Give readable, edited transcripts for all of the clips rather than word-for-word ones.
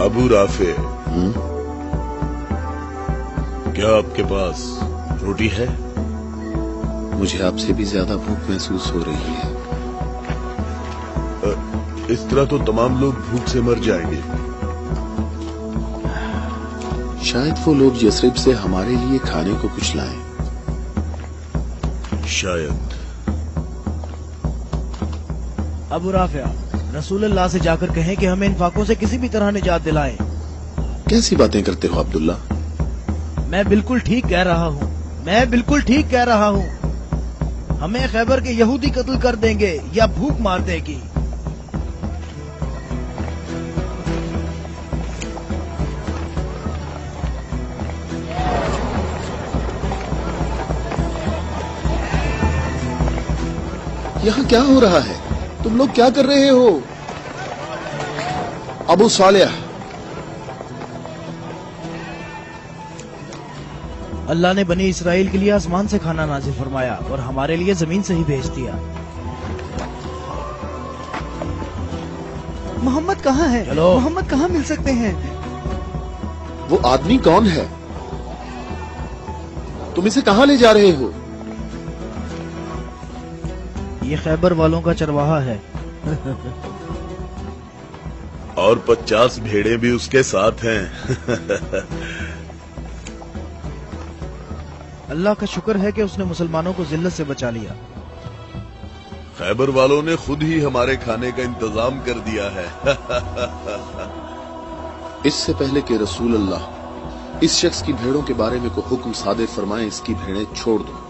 Abu Rafe, क्या आपके पास रोटी है? मुझे आपसे भी ज्यादा भूख महसूस हो रही है। इस तरह तो तमाम लोग भूख से मर जाएंगे। शायद वो लोग यसरिब से हमारे लिए खाने को कुछ लाएं। शायद। अबू राफिया, रसूलुल्लाह से जाकर कहें कि हमें इन फाकों से किसी भी तरह निजात दिलाएं। कैसी बातें करते हो अब्दुल्ला? मैं बिल्कुल ठीक कह रहा हूँ, मैं बिल्कुल ठीक कह रहा हूँ। हमें खैबर के यहूदी कत्ल कर देंगे या भूख मार देगी। यहाँ क्या हो रहा है? तुम लोग क्या कर रहे हो? अबू सालेह, अल्लाह ने बनी इसराइल के लिए आसमान से खाना नाजिल फरमाया और हमारे लिए जमीन से ही भेज दिया। मोहम्मद कहाँ है? चलो। मोहम्मद कहाँ मिल सकते हैं? वो आदमी कौन है? तुम इसे कहाँ ले जा रहे हो? ये खैबर वालों का चरवाहा है। और 50 भेड़ें भी उसके साथ हैं। अल्लाह का शुक्र है कि उसने मुसलमानों को जिल्लत से बचा लिया। खैबर वालों ने खुद ही हमारे खाने का इंतजाम कर दिया है। इससे पहले कि रसूलुल्लाह इस शख्स की भेड़ों के बारे में कोई हुक्म सादिर फरमाए, इसकी भेड़ें छोड़ दो।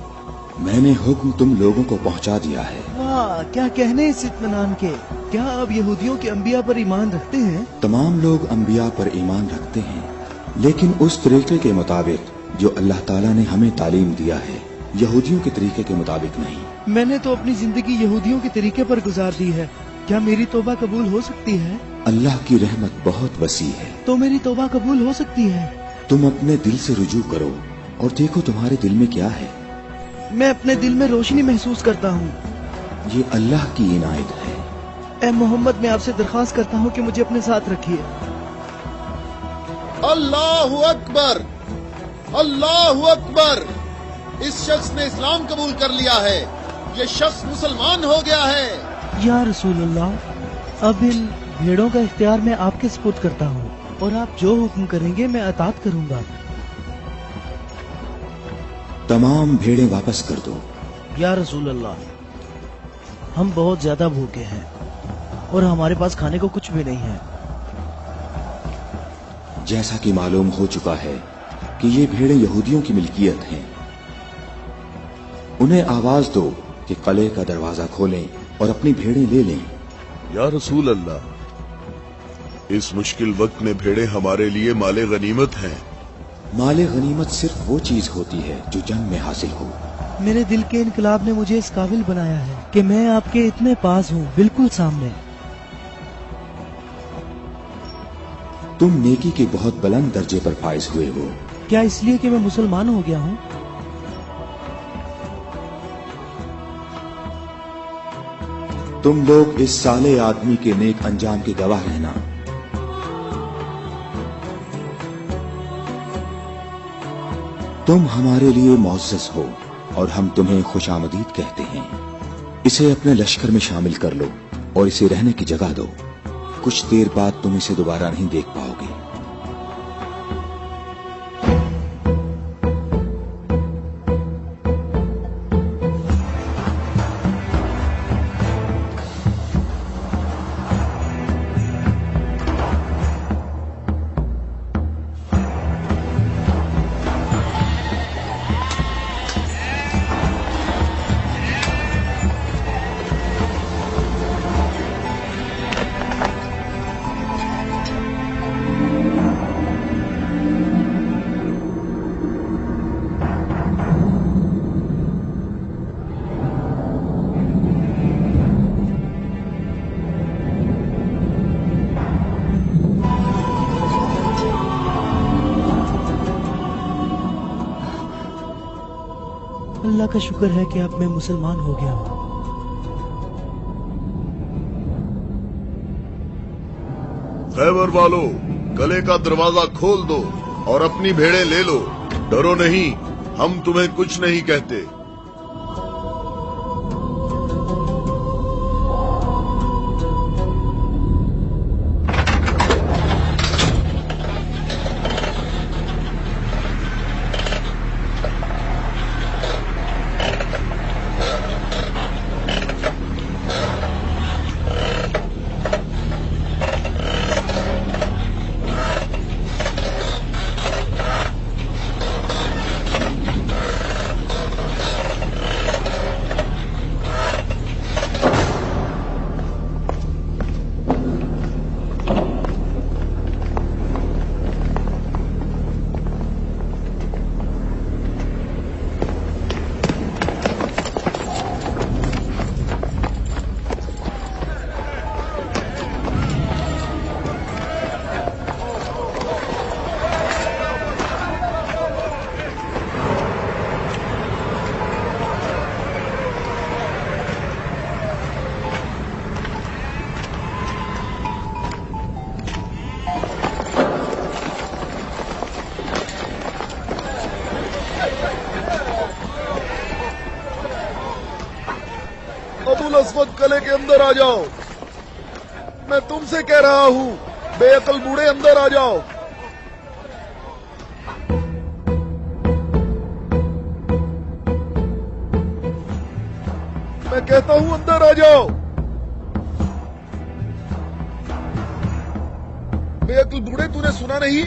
मैंने हुक्म तुम लोगों को पहुंचा दिया है। वाह, क्या कहने इस इत्मीनान के। क्या आप यहूदियों के अंबिया पर ईमान रखते हैं? तमाम लोग अंबिया पर ईमान रखते हैं, लेकिन उस तरीके के मुताबिक जो अल्लाह ताला ने हमें तालीम दिया है, यहूदियों के तरीके के मुताबिक नहीं। मैंने तो अपनी जिंदगी यहूदियों के तरीके पर गुजार दी है। क्या मेरी तौबा कबूल हो सकती है? अल्लाह की रहमत बहुत वसी है। तो मेरी तौबा कबूल हो सकती है? तुम अपने दिल से रुजू करो और देखो तुम्हारे दिल में क्या है। मैं अपने दिल में रोशनी महसूस करता हूँ। ये अल्लाह की इनायत है। ए मोहम्मद, मैं आपसे दरख्वास्त करता हूँ कि मुझे अपने साथ रखिए। अल्लाहु अकबर। अल्लाह अकबर, इस शख्स ने इस्लाम कबूल कर लिया है, ये शख्स मुसलमान हो गया है। या रसूल अल्लाह, अब इन भेड़ों का इख्तियार मैं आपके सुपुर्द करता हूँ और आप जो हुक्म करेंगे मैं अतात करूँगा। तमाम भेड़ें वापस कर दो। या रसूल अल्लाह, हम बहुत ज्यादा भूखे हैं और हमारे पास खाने को कुछ भी नहीं है। जैसा कि मालूम हो चुका है कि ये भेड़ें यहूदियों की मिल्कियत हैं, उन्हें आवाज दो कि किले का दरवाजा खोलें और अपनी भेड़ें ले लें। या रसूल अल्लाह, इस मुश्किल वक्त में भेड़ें हमारे लिए माले गनीमत हैं। माले गनीमत सिर्फ वो चीज होती है जो जंग में हासिल हो। मेरे दिल के इनकलाब ने मुझे इस काबिल बनाया है कि मैं आपके इतने पास हूँ, बिल्कुल सामने। तुम नेकी के बहुत बुलंद दर्जे पर फाइज हुए हो। क्या इसलिए कि मैं मुसलमान हो गया हूँ? तुम लोग इस साले आदमी के नेक अंजाम के गवाह रहना। तुम हमारे लिए मुअज़्ज़ज़ हो और हम तुम्हें खुशामदीद कहते हैं। इसे अपने लश्कर में शामिल कर लो और इसे रहने की जगह दो। कुछ देर बाद तुम इसे दोबारा नहीं देख पाओगे। अल्लाह का शुक्र है कि अब मैं मुसलमान हो गया हूँ। खैबर वालों, किले का दरवाजा खोल दो और अपनी भेड़ें ले लो। डरो नहीं, हम तुम्हें कुछ नहीं कहते। अबुल अस्वद, किले के अंदर आ जाओ। मैं तुमसे कह रहा हूँ, बेअकल बूढ़े अंदर आ जाओ। मैं कहता हूँ अंदर आ जाओ। बेअकल बूढ़े, तूने सुना नहीं?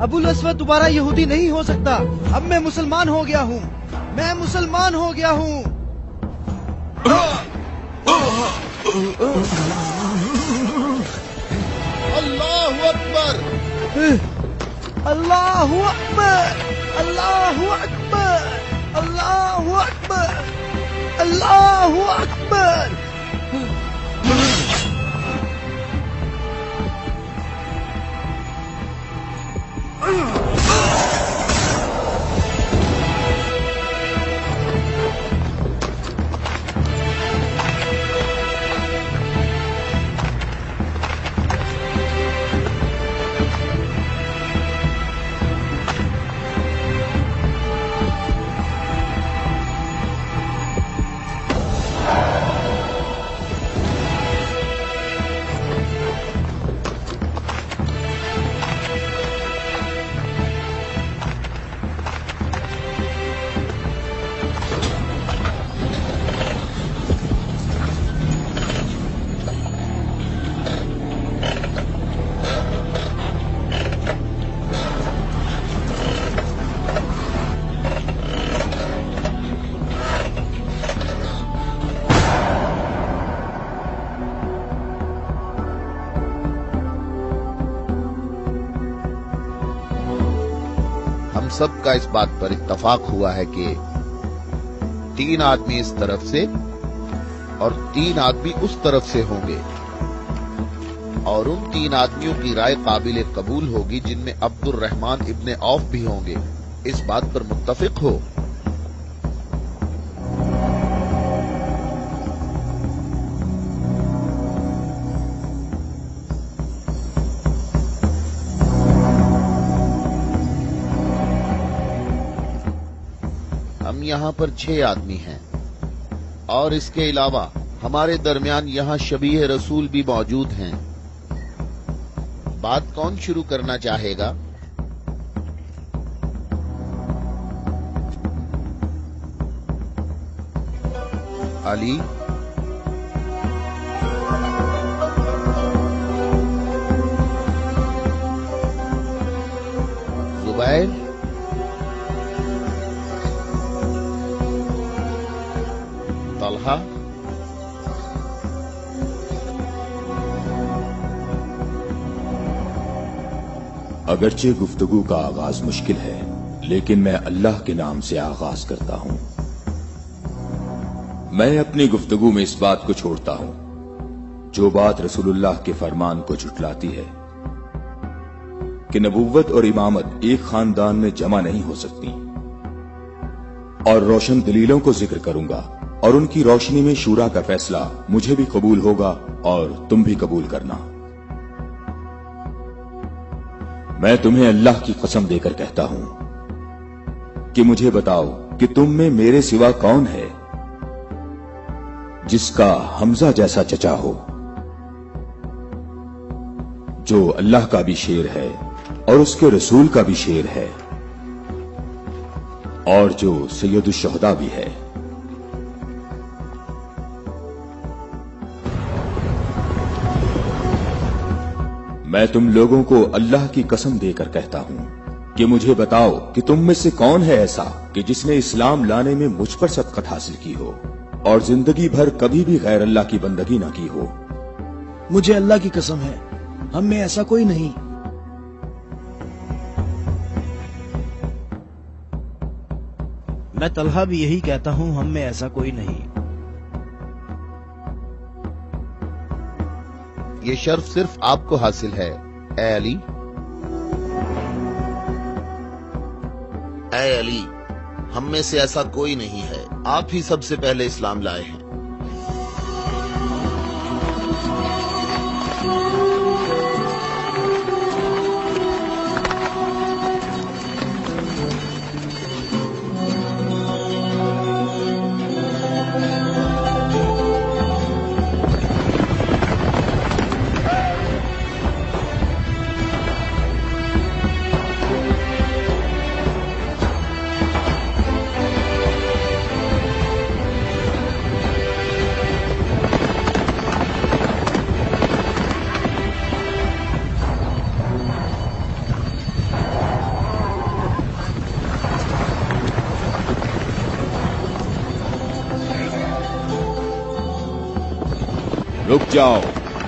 अबुल अस्वद दोबारा यहूदी नहीं हो सकता। अब मैं मुसलमान हो गया हूँ। मैं मुसलमान हो गया हूँ। अल्लाह अकबर, अल्लाहु अकबर, अल्लाहु अकबर, अल्लाहु अकबर, अल्लाहु अकबर। हम सब का इस बात पर इत्तफाक हुआ है कि 3 आदमी इस तरफ से और 3 आदमी उस तरफ से होंगे, और उन 3 आदमियों की राय काबिल कबूल होगी जिनमें अब्दुल रहमान इब्ने औफ भी होंगे। इस बात पर मुत्तफिक हो? हम यहाँ पर 6 आदमी हैं और इसके अलावा हमारे दरमियान यहाँ शबीह रसूल भी मौजूद हैं। बात कौन शुरू करना चाहेगा? अली, जुबैर, तलहा, अगरचे गुफ्तगू का आगाज मुश्किल है, लेकिन मैं अल्लाह के नाम से आगाज करता हूं। मैं अपनी गुफ्तगू में इस बात को छोड़ता हूं जो बात रसूलुल्लाह के फरमान को झुटलाती है कि नबुव्वत और इमामत एक खानदान में जमा नहीं हो सकती, और रोशन दलीलों को जिक्र करूंगा और उनकी रोशनी में शूरा का फैसला मुझे भी कबूल होगा और तुम भी कबूल करना। मैं तुम्हें अल्लाह की कसम देकर कहता हूं कि मुझे बताओ कि तुम में मेरे सिवा कौन है जिसका हमजा जैसा चचा हो, जो अल्लाह का भी शेर है और उसके रसूल का भी शेर है, और जो सैयदुल शुहदा भी है। मैं तुम लोगों को अल्लाह की कसम देकर कहता हूं कि मुझे बताओ कि तुम में से कौन है ऐसा कि जिसने इस्लाम लाने में मुझ पर सबकत हासिल की हो और जिंदगी भर कभी भी गैर अल्लाह की बंदगी ना की हो। मुझे अल्लाह की कसम है, हम में ऐसा कोई नहीं। मैं तलहा भी यही कहता हूं, हम में ऐसा कोई नहीं। ये शर्फ सिर्फ आपको हासिल है, ए अली। ए अली, हम में से ऐसा कोई नहीं है, आप ही सबसे पहले इस्लाम लाए हैं।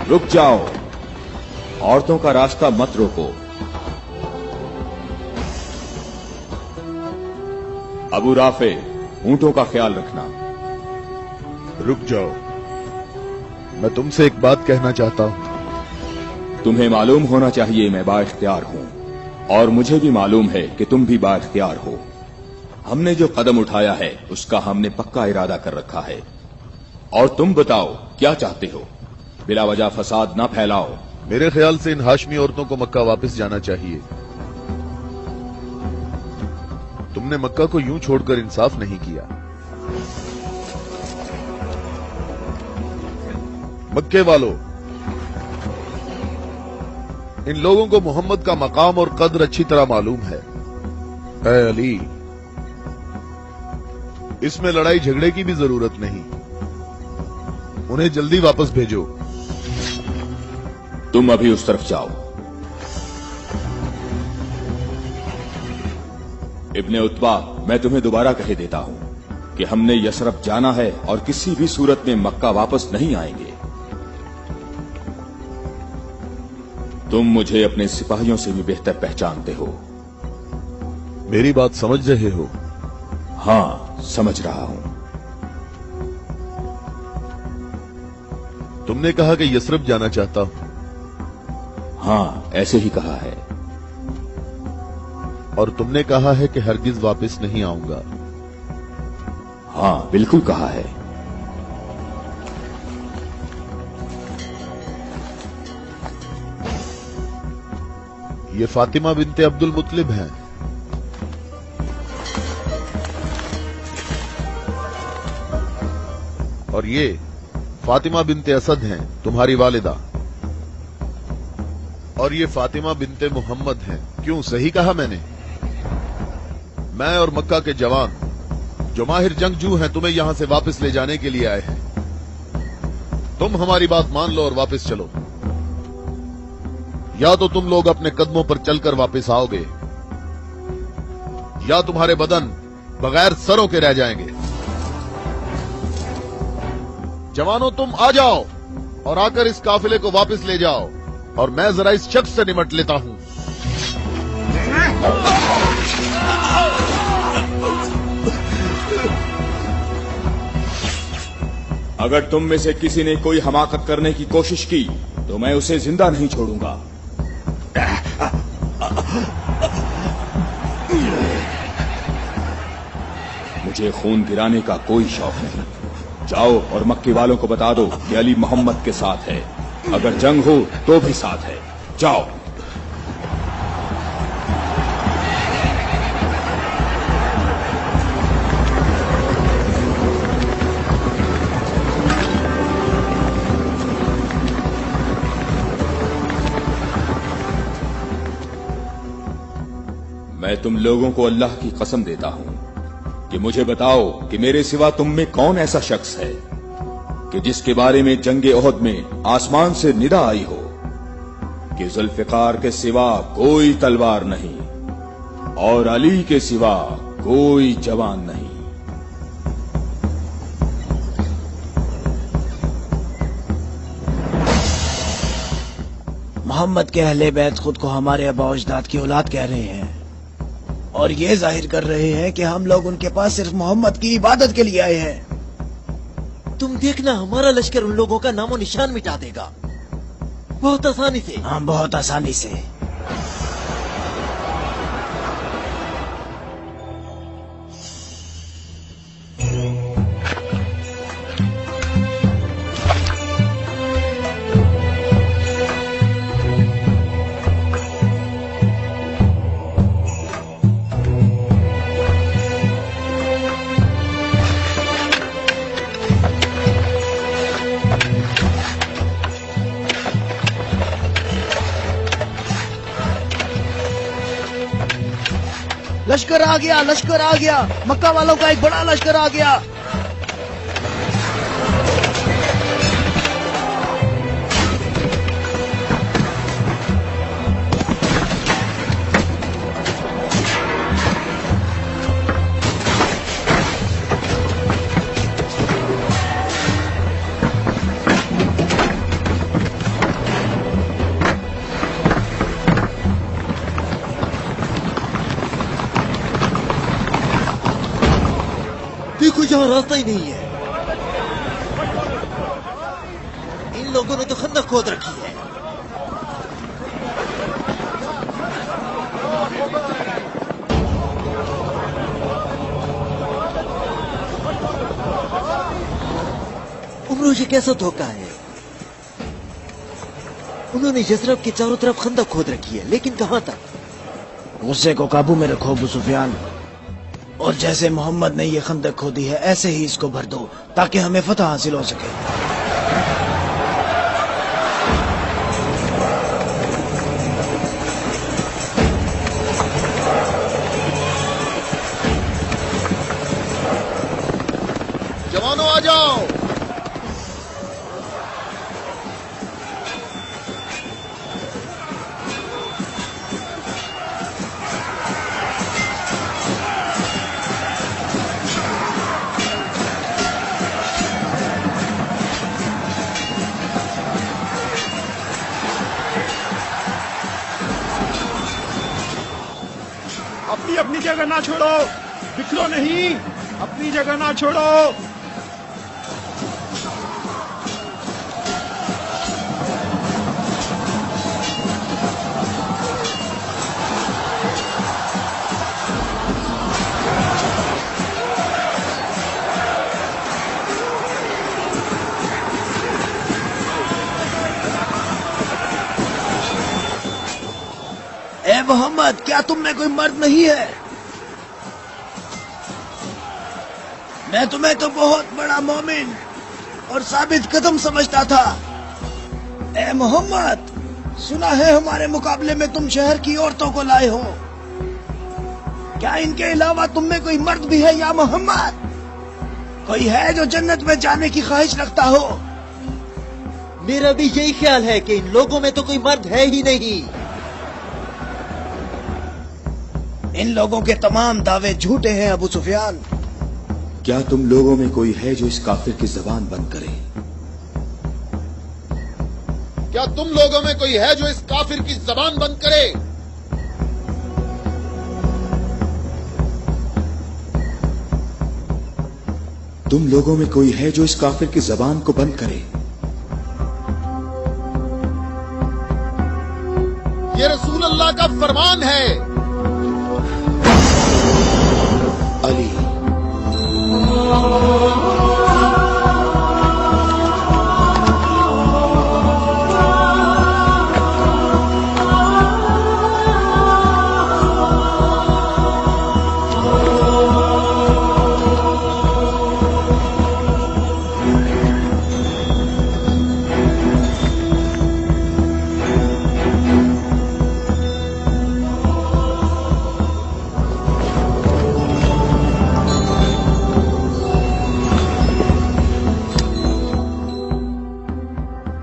रुक जाओ, औरतों का रास्ता मत रोको। अबू राफे, ऊंटों का ख्याल रखना। रुक जाओ, मैं तुमसे एक बात कहना चाहता हूं। तुम्हें मालूम होना चाहिए मैं बाइख्तियार हूं, और मुझे भी मालूम है कि तुम भी बाइख्तियार हो। हमने जो कदम उठाया है उसका हमने पक्का इरादा कर रखा है, और तुम बताओ क्या चाहते हो? बिला वजह फसाद ना फैलाओ। मेरे ख्याल से इन हाशमी औरतों को मक्का वापस जाना चाहिए। तुमने मक्का को यूं छोड़कर इंसाफ नहीं किया। मक्के वालों, इन लोगों को मोहम्मद का मकाम और कद्र अच्छी तरह मालूम है। ऐ अली, इसमें लड़ाई झगड़े की भी जरूरत नहीं, उन्हें जल्दी वापस भेजो। तुम अभी उस तरफ जाओ। इब्ने उत्बा, मैं तुम्हें दोबारा कह देता हूं कि हमने यसरफ जाना है और किसी भी सूरत में मक्का वापस नहीं आएंगे। तुम मुझे अपने सिपाहियों से भी बेहतर पहचानते हो। मेरी बात समझ रहे हो? हाँ, समझ रहा हूं। तुमने कहा कि यसरब जाना चाहता हूं। हाँ, ऐसे ही कहा है। और तुमने कहा है कि हरगिज वापस नहीं आऊंगा। हाँ, बिल्कुल कहा है। ये फातिमा बिनते अब्दुल मुत्तलिब हैं। और ये फातिमा बिनते असद हैं, तुम्हारी वालिदा। और ये फातिमा बिनते मोहम्मद हैं। क्यों, सही कहा मैंने? मैं और मक्का के जवान जो माहिर जंगजू हैं तुम्हें यहां से वापस ले जाने के लिए आए हैं। तुम हमारी बात मान लो और वापस चलो, या तो तुम लोग अपने कदमों पर चलकर वापस आओगे, या तुम्हारे बदन बगैर सरों के रह जाएंगे। जवानों, तुम आ जाओ और आकर इस काफिले को वापस ले जाओ, और मैं जरा इस शख्स से निमट लेता हूं। अगर तुम में से किसी ने कोई हमाकत करने की कोशिश की तो मैं उसे जिंदा नहीं छोड़ूंगा। मुझे खून गिराने का कोई शौक नहीं। जाओ और मक्के वालों को बता दो कि अली मोहम्मद के साथ है। अगर जंग हो तो भी साथ है। जाओ। मैं तुम लोगों को अल्लाह की कसम देता हूं कि मुझे बताओ कि मेरे सिवा तुम में कौन ऐसा शख्स है कि जिसके बारे में जंगे ओहद में आसमान से निदा आई हो कि जुल्फिकार के सिवा कोई तलवार नहीं और अली के सिवा कोई जवान नहीं। मोहम्मद के अहले बैत खुद को हमारे आबा अजदाद की औलाद कह रहे हैं और ये जाहिर कर रहे हैं कि हम लोग उनके पास सिर्फ मोहम्मद की इबादत के लिए आए हैं। तुम देखना, हमारा लश्कर उन लोगों का नामो निशान मिटा देगा, बहुत आसानी से। हाँ, बहुत आसानी से। लश्कर आ गया, लश्कर आ गया, मक्का वालों का एक बड़ा लश्कर आ गया। देखो, यहाँ रास्ता ही नहीं है। इन लोगों ने तो खंदक खोद रखी है। उमरो, ये कैसा धोखा है? उन्होंने यसरब के चारों तरफ खंदक खोद रखी है, लेकिन कहां तक? गुस्से को काबू में रखो अबू सुफियान, और जैसे मोहम्मद ने ये खंदक खोदी है ऐसे ही इसको भर दो ताकि हमें फतह हासिल हो सके। जवानों, आ जाओ। अपनी अपनी जगह ना छोड़ो, बिखरो नहीं, अपनी जगह ना छोड़ो। ए मोहम्मद, क्या तुम में कोई मर्द नहीं है? मैं तुम्हें तो बहुत बड़ा मोमिन और साबित कदम समझता था। ए मोहम्मद, सुना है हमारे मुकाबले में तुम शहर की औरतों को लाए हो। क्या इनके अलावा तुम में कोई मर्द भी है या मोहम्मद? कोई है जो जन्नत में जाने की ख्वाहिश रखता हो? मेरा भी यही ख्याल है कि इन लोगों में तो कोई मर्द है ही नहीं। इन लोगों के तमाम दावे झूठे हैं अबू सुफियान। क्या तुम लोगों में कोई है जो इस काफिर की जबान बंद करे? क्या तुम लोगों में कोई है जो इस काफिर की जबान बंद करे? तुम लोगों में कोई है जो इस काफिर की जबान को बंद करे? ये रसूल अल्लाह का फरमान है। अली,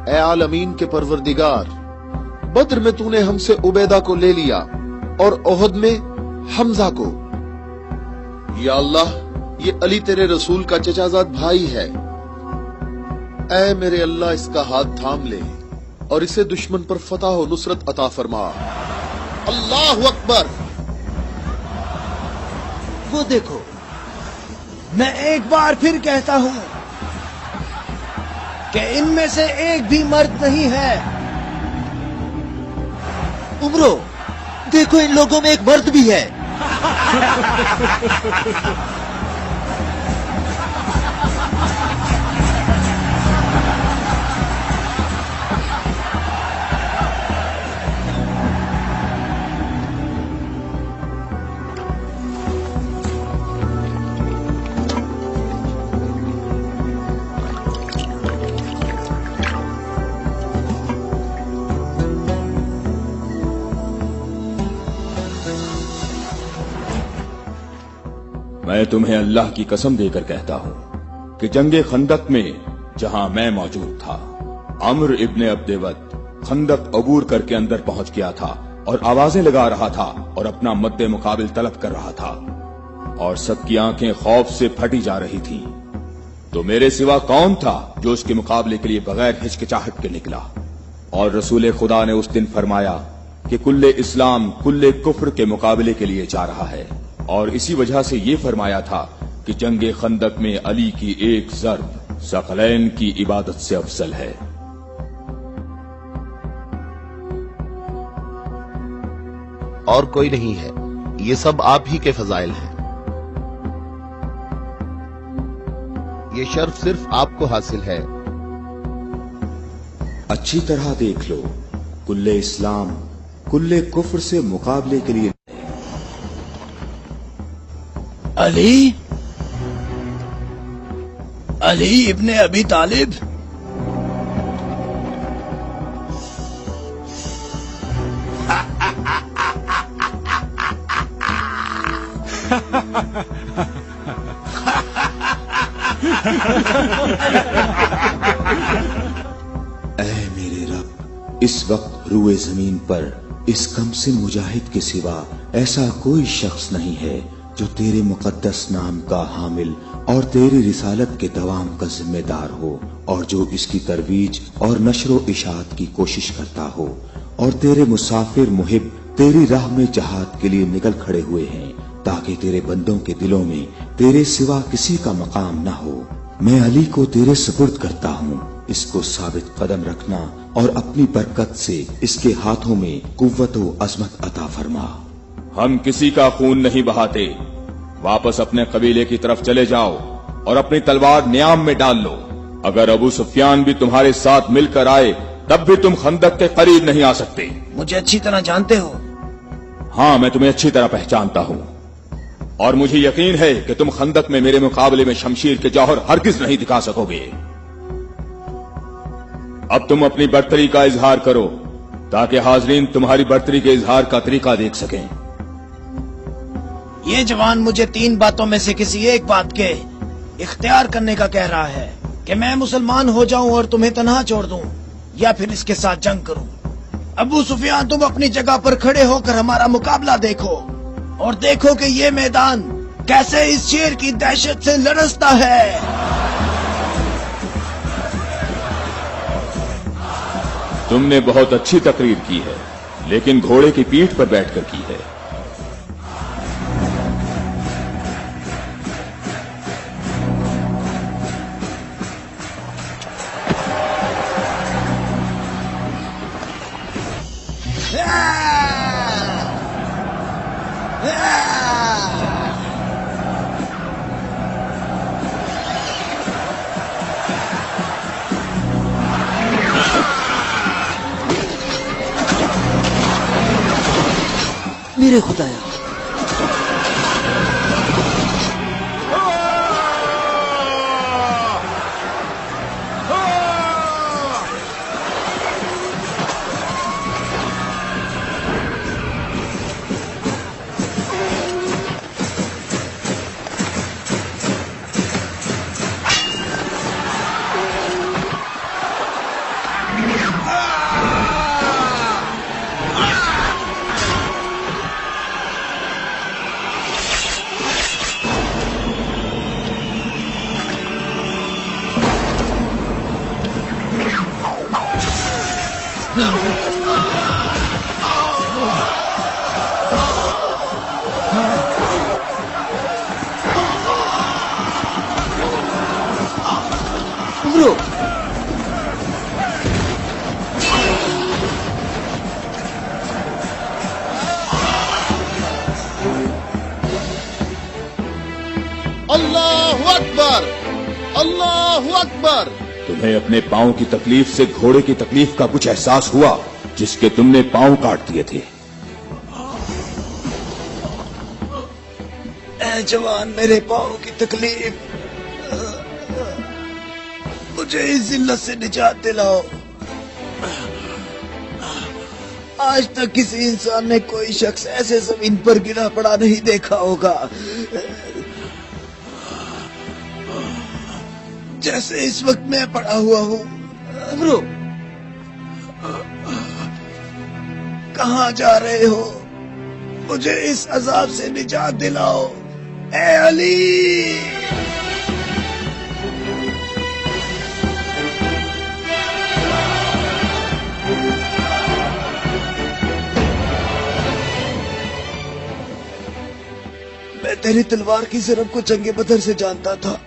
ए आलमीन के परवरदिगार, बद्र में तूने हमसे उबैदा को ले लिया और ओहद में हमजा को। या अल्लाह, ये अली तेरे रसूल का चचाजाद भाई है। ऐ मेरे अल्लाह, इसका हाथ थाम ले और इसे दुश्मन पर फतह और नुसरत अता फरमा। अल्लाह अकबर। वो देखो, मैं एक बार फिर कहता हूँ कि इनमें से एक भी मर्द नहीं है। उमरो, देखो इन लोगों में एक मर्द भी है। मैं तुम्हें अल्लाह की कसम देकर कहता हूं कि जंगे खंदक में जहां मैं मौजूद था, अम्र इब्ने अब्देवद खंदक अबूर करके अंदर पहुंच गया था और आवाजें लगा रहा था और अपना मद्दे मुकाबिल तलब कर रहा था और सबकी आंखें खौफ से फटी जा रही थीं। तो मेरे सिवा कौन था जो उसके मुकाबले के लिए बगैर हिचकिचाहट के निकला? और रसूल खुदा ने उस दिन फरमाया कि कुल्ले इस्लाम कुल्ले कुफ्र के मुकाबले के लिए जा रहा है, और इसी वजह से ये फरमाया था कि जंगे खंदक में अली की एक ज़र्ब सकलैन की इबादत से अफजल है। और कोई नहीं है, ये सब आप ही के फजाइल हैं। ये शर्फ सिर्फ आपको हासिल है। अच्छी तरह देख लो, कुल्ले इस्लाम कुल्ले कुफ्र से मुकाबले के लिए। अली, अली इब्ने अबी तालिब। ऐ मेरे रब, इस वक्त रुए जमीन पर इस कमसिन मुजाहिद के सिवा ऐसा कोई शख्स नहीं है जो तेरे मुकद्दस नाम का हामिल और तेरी रिसालत के दवाम का जिम्मेदार हो, और जो इसकी तरवीज और नशरो इशात की कोशिश करता हो, और तेरे मुसाफिर मुहिब तेरी राह में जहाद के लिए निकल खड़े हुए हैं, ताकि तेरे बंदों के दिलों में तेरे सिवा किसी का मकाम न हो। मैं अली को तेरे सुपुर्द करता हूँ, इसको साबित कदम रखना और अपनी बरकत से इसके हाथों में कुव्वत व अजमत अता फरमा। हम किसी का खून नहीं बहाते। वापस अपने कबीले की तरफ चले जाओ और अपनी तलवार न्याम में डाल लो। अगर अबू सुफियान भी तुम्हारे साथ मिलकर आए तब भी तुम खंदक के करीब नहीं आ सकते। मुझे अच्छी तरह जानते हो। हाँ, मैं तुम्हें अच्छी तरह पहचानता हूँ और मुझे यकीन है कि तुम खंदक में मेरे मुकाबले में शमशीर के जौहर हरगिज नहीं दिखा सकोगे। अब तुम अपनी बर्तरी का इजहार करो ताकि हाजरीन तुम्हारी बर्तरी के इजहार का तरीका देख सकें। ये जवान मुझे 3 बातों में से किसी एक बात के इख्तियार करने का कह रहा है कि मैं मुसलमान हो जाऊं और तुम्हें तन्हा छोड़ दूं या फिर इसके साथ जंग करूं। अबू सुफियान, तुम अपनी जगह पर खड़े होकर हमारा मुकाबला देखो और देखो कि ये मैदान कैसे इस शेर की दहशत से लरसता है। तुमने बहुत अच्छी तकरीर की है, लेकिन घोड़े की पीठ पर बैठकर की है। मेरे खुदाया, उमरो, अल्लाहु अकबर, अल्लाहु अकबर। तुम्हें अपने पांव की तकलीफ से घोड़े की तकलीफ का कुछ एहसास हुआ जिसके तुमने पांव काट दिए थे। ऐ जवान, मेरे पाँव की तकलीफ, मुझे इस जिल्लत से निजात दिलाओ। आज तक किसी इंसान ने कोई शख्स ऐसे जमीन पर गिरा पड़ा नहीं देखा होगा जैसे इस वक्त मैं पड़ा हुआ हूँ। उमरो, कहाँ जा रहे हो? मुझे इस अजाब से निजात दिलाओ, ए अली। मैं तेरी तलवार की ज़रब को जंगे बदर से जानता था।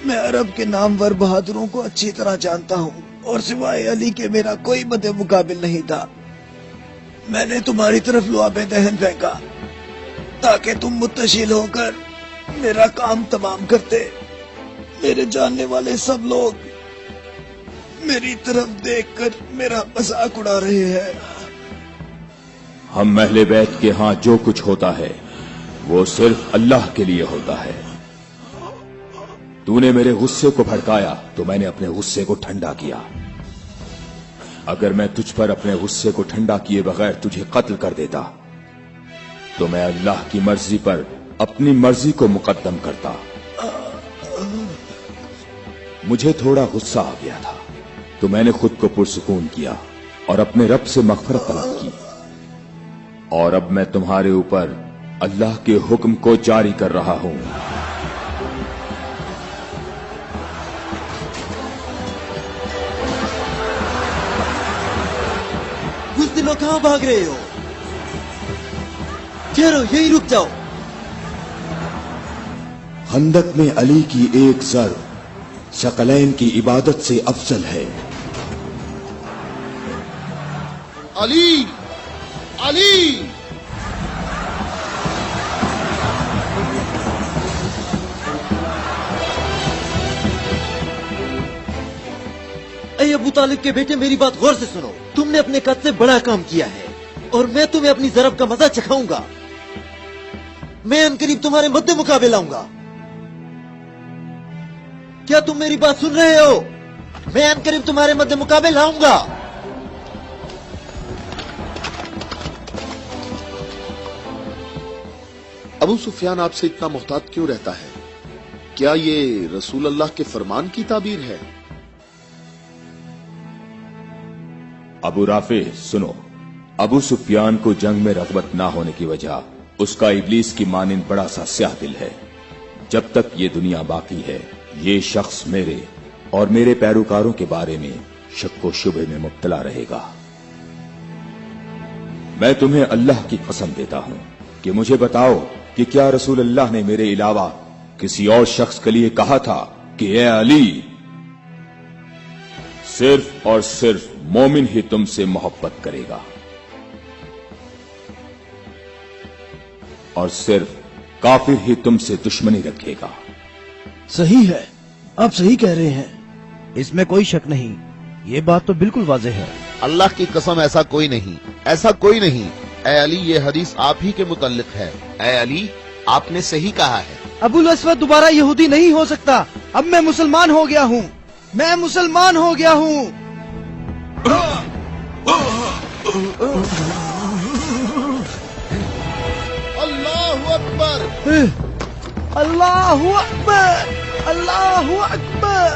मैं अरब के नामवर बहादुरों को अच्छी तरह जानता हूँ और सिवाय अली के मेरा कोई मदे मुकाबिल नहीं था। मैंने तुम्हारी तरफ लुआबे दहन फेंका ताकि तुम मुत्तशिल होकर मेरा काम तमाम करते। मेरे जानने वाले सब लोग मेरी तरफ देखकर मेरा मजाक उड़ा रहे हैं। हम महले बैत के यहाँ जो कुछ होता है वो सिर्फ अल्लाह के लिए होता है। तूने मेरे गुस्से को भड़काया तो मैंने अपने गुस्से को ठंडा किया। अगर मैं तुझ पर अपने गुस्से को ठंडा किए बगैर तुझे कत्ल कर देता तो मैं अल्लाह की मर्जी पर अपनी मर्जी को मुकद्दम करता। मुझे थोड़ा गुस्सा आ गया था तो मैंने खुद को पुरसुकून किया और अपने रब से मग़फ़िरत तलब की। और अब मैं तुम्हारे ऊपर अल्लाह के हुक्म को जारी कर रहा हूं। बुज़दिलों, कहां भाग रहे हो? ठहरो, यहीं रुक जाओ। खंदक में अली की एक जर शकलैन की इबादत से अफजल है। अली अली ऐ अबू तालिब के बेटे, मेरी बात गौर से सुनो। तुमने अपने कद से बड़ा काम किया है और मैं तुम्हें अपनी ज़रब का मजा चखाऊंगा। मैं अनकरीब तुम्हारे मद्दे मुकाबले लाऊंगा। क्या तुम मेरी बात सुन रहे हो? मैं अनकरीब तुम्हारे मद्दे मुकाबले लाऊंगा। अबू सुफियान आपसे इतना मुहतात क्यों रहता है? क्या ये रसूल अल्लाह के फरमान की ताबीर है? अबू राफे सुनो, अबू सुफियान को जंग में रगबत ना होने की वजह उसका इब्लीस की मानिंद बड़ा सा स्याह दिल है। जब तक ये दुनिया बाकी है, ये शख्स मेरे और मेरे पैरोकारों के बारे में शक व शुबे में मुब्तला रहेगा। मैं तुम्हें अल्लाह की कसम देता हूं कि मुझे बताओ कि क्या रसूल अल्लाह ने मेरे अलावा किसी और शख्स के लिए कहा था कि ए अली, सिर्फ और सिर्फ मोमिन ही तुमसे मोहब्बत करेगा और सिर्फ काफिर ही तुमसे दुश्मनी रखेगा। सही है, आप सही कह रहे हैं, इसमें कोई शक नहीं। ये बात तो बिल्कुल वाज़ेह है। अल्लाह की कसम, ऐसा कोई नहीं, ऐसा कोई नहीं। ए अली, ये हदीस आप ही के मुतल्लिक है। ए अली, आपने सही कहा है। अबुल अस्वद दोबारा यहूदी नहीं हो सकता। अब मैं मुसलमान हो गया हूँ, मैं मुसलमान हो गया हूँ। अल्लाहु अकबर, अल्लाहु अकबर, अल्लाहु अकबर,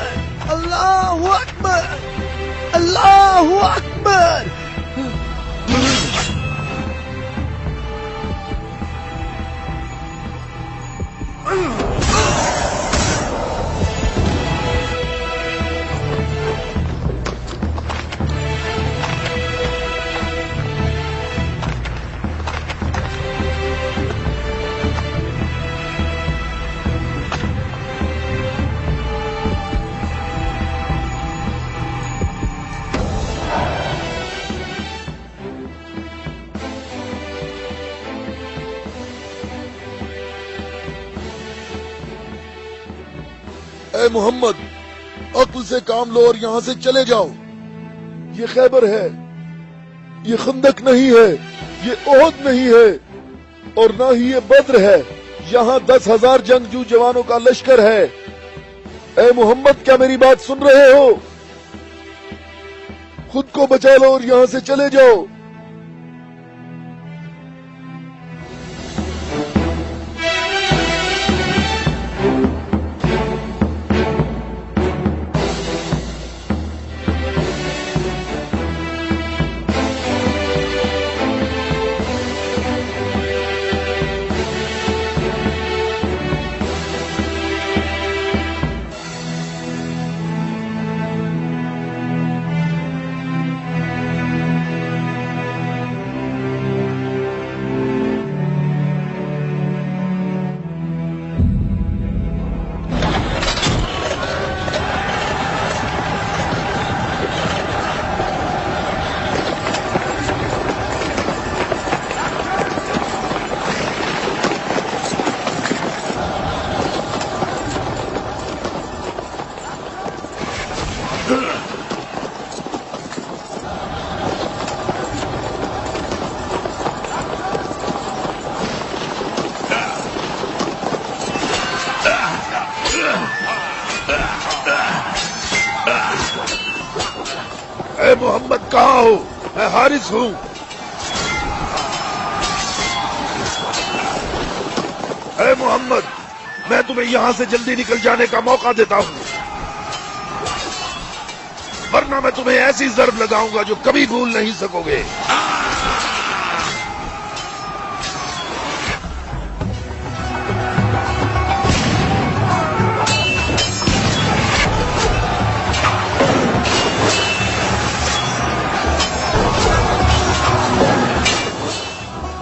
अल्लाहु अकबर, अल्लाहु अकबर। ए मोहम्मद, अक्ल से काम लो और यहाँ से चले जाओ। ये खैबर है, ये खंदक नहीं है, ये ओहद नहीं है और ना ही ये बद्र है। यहाँ 10,000 जंगजू जवानों का लश्कर है। ए मोहम्मद, क्या मेरी बात सुन रहे हो? खुद को बचा लो और यहाँ से चले जाओ। ए मोहम्मद, कहाँ हो? मैं हारिस हूँ। ए मोहम्मद, मैं तुम्हें यहाँ से जल्दी निकल जाने का मौका देता हूँ, वरना मैं तुम्हें ऐसी ज़र्ब लगाऊंगा जो कभी भूल नहीं सकोगे।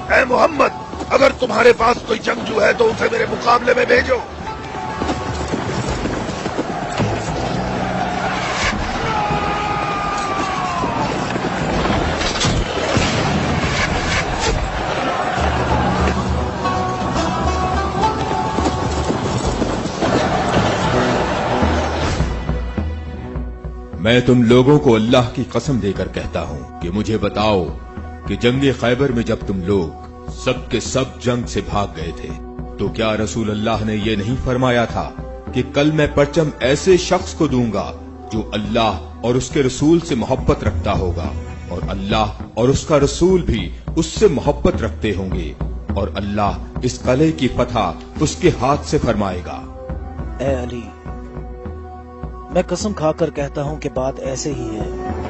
ए मोहम्मद, अगर तुम्हारे पास कोई जंगजू है तो उसे मेरे मुकाबले में भेजो। मैं तुम लोगों को अल्लाह की कसम देकर कहता हूं कि मुझे बताओ कि जंगे खैबर में जब तुम लोग सब के सब जंग से भाग गए थे तो क्या रसूल अल्लाह ने ये नहीं फरमाया था कि कल मैं परचम ऐसे शख्स को दूंगा जो अल्लाह और उसके रसूल से मोहब्बत रखता होगा और अल्लाह और उसका रसूल भी उससे मोहब्बत रखते होंगे और अल्लाह इस कले की फतह उसके हाथ से फरमाएगा। ए अली, मैं कसम खाकर कहता हूं कि बात ऐसे ही है।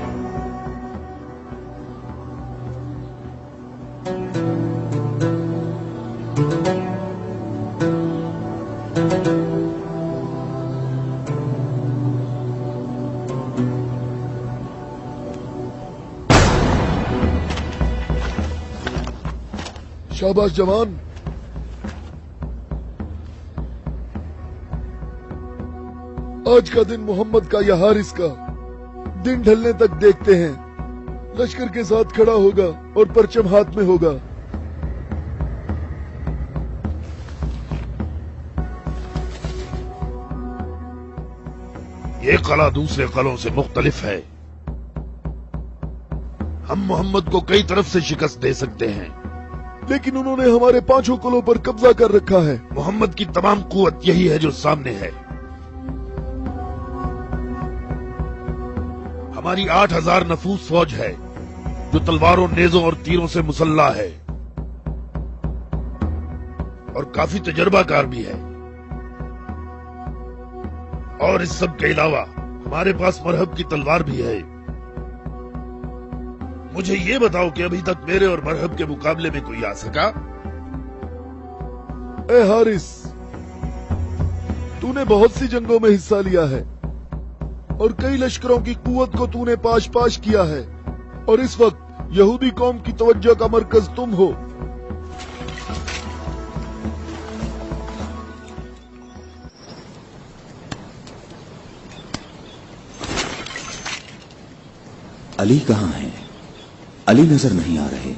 शाबाश जवान। आज का दिन मोहम्मद का या हारिस का दिन ढलने तक देखते हैं। लश्कर के साथ खड़ा होगा और परचम हाथ में होगा। ये कला दूसरे कलों से मुख्तलिफ है। हम मोहम्मद को कई तरफ से शिकस्त दे सकते हैं, लेकिन उन्होंने हमारे 5 कलों पर कब्जा कर रखा है। मोहम्मद की तमाम कुव्वत यही है जो सामने है। हमारी 8000 नफूस फौज है जो तलवारों, नेजों और तीरों से मुसल्ला है और काफी तजर्बाकार भी है। और इस सब के अलावा हमारे पास मरहब की तलवार भी है। मुझे ये बताओ कि अभी तक मेरे और मरहब के मुकाबले में कोई आ सका? ए हारिस, तूने बहुत सी जंगों में हिस्सा लिया है और कई लश्करों की कुव्वत को तूने पाश पाश किया है और इस वक्त यहूदी कौम की तवज्जो का मरकज तुम हो। अली कहाँ हैं? अली नजर नहीं आ रहे।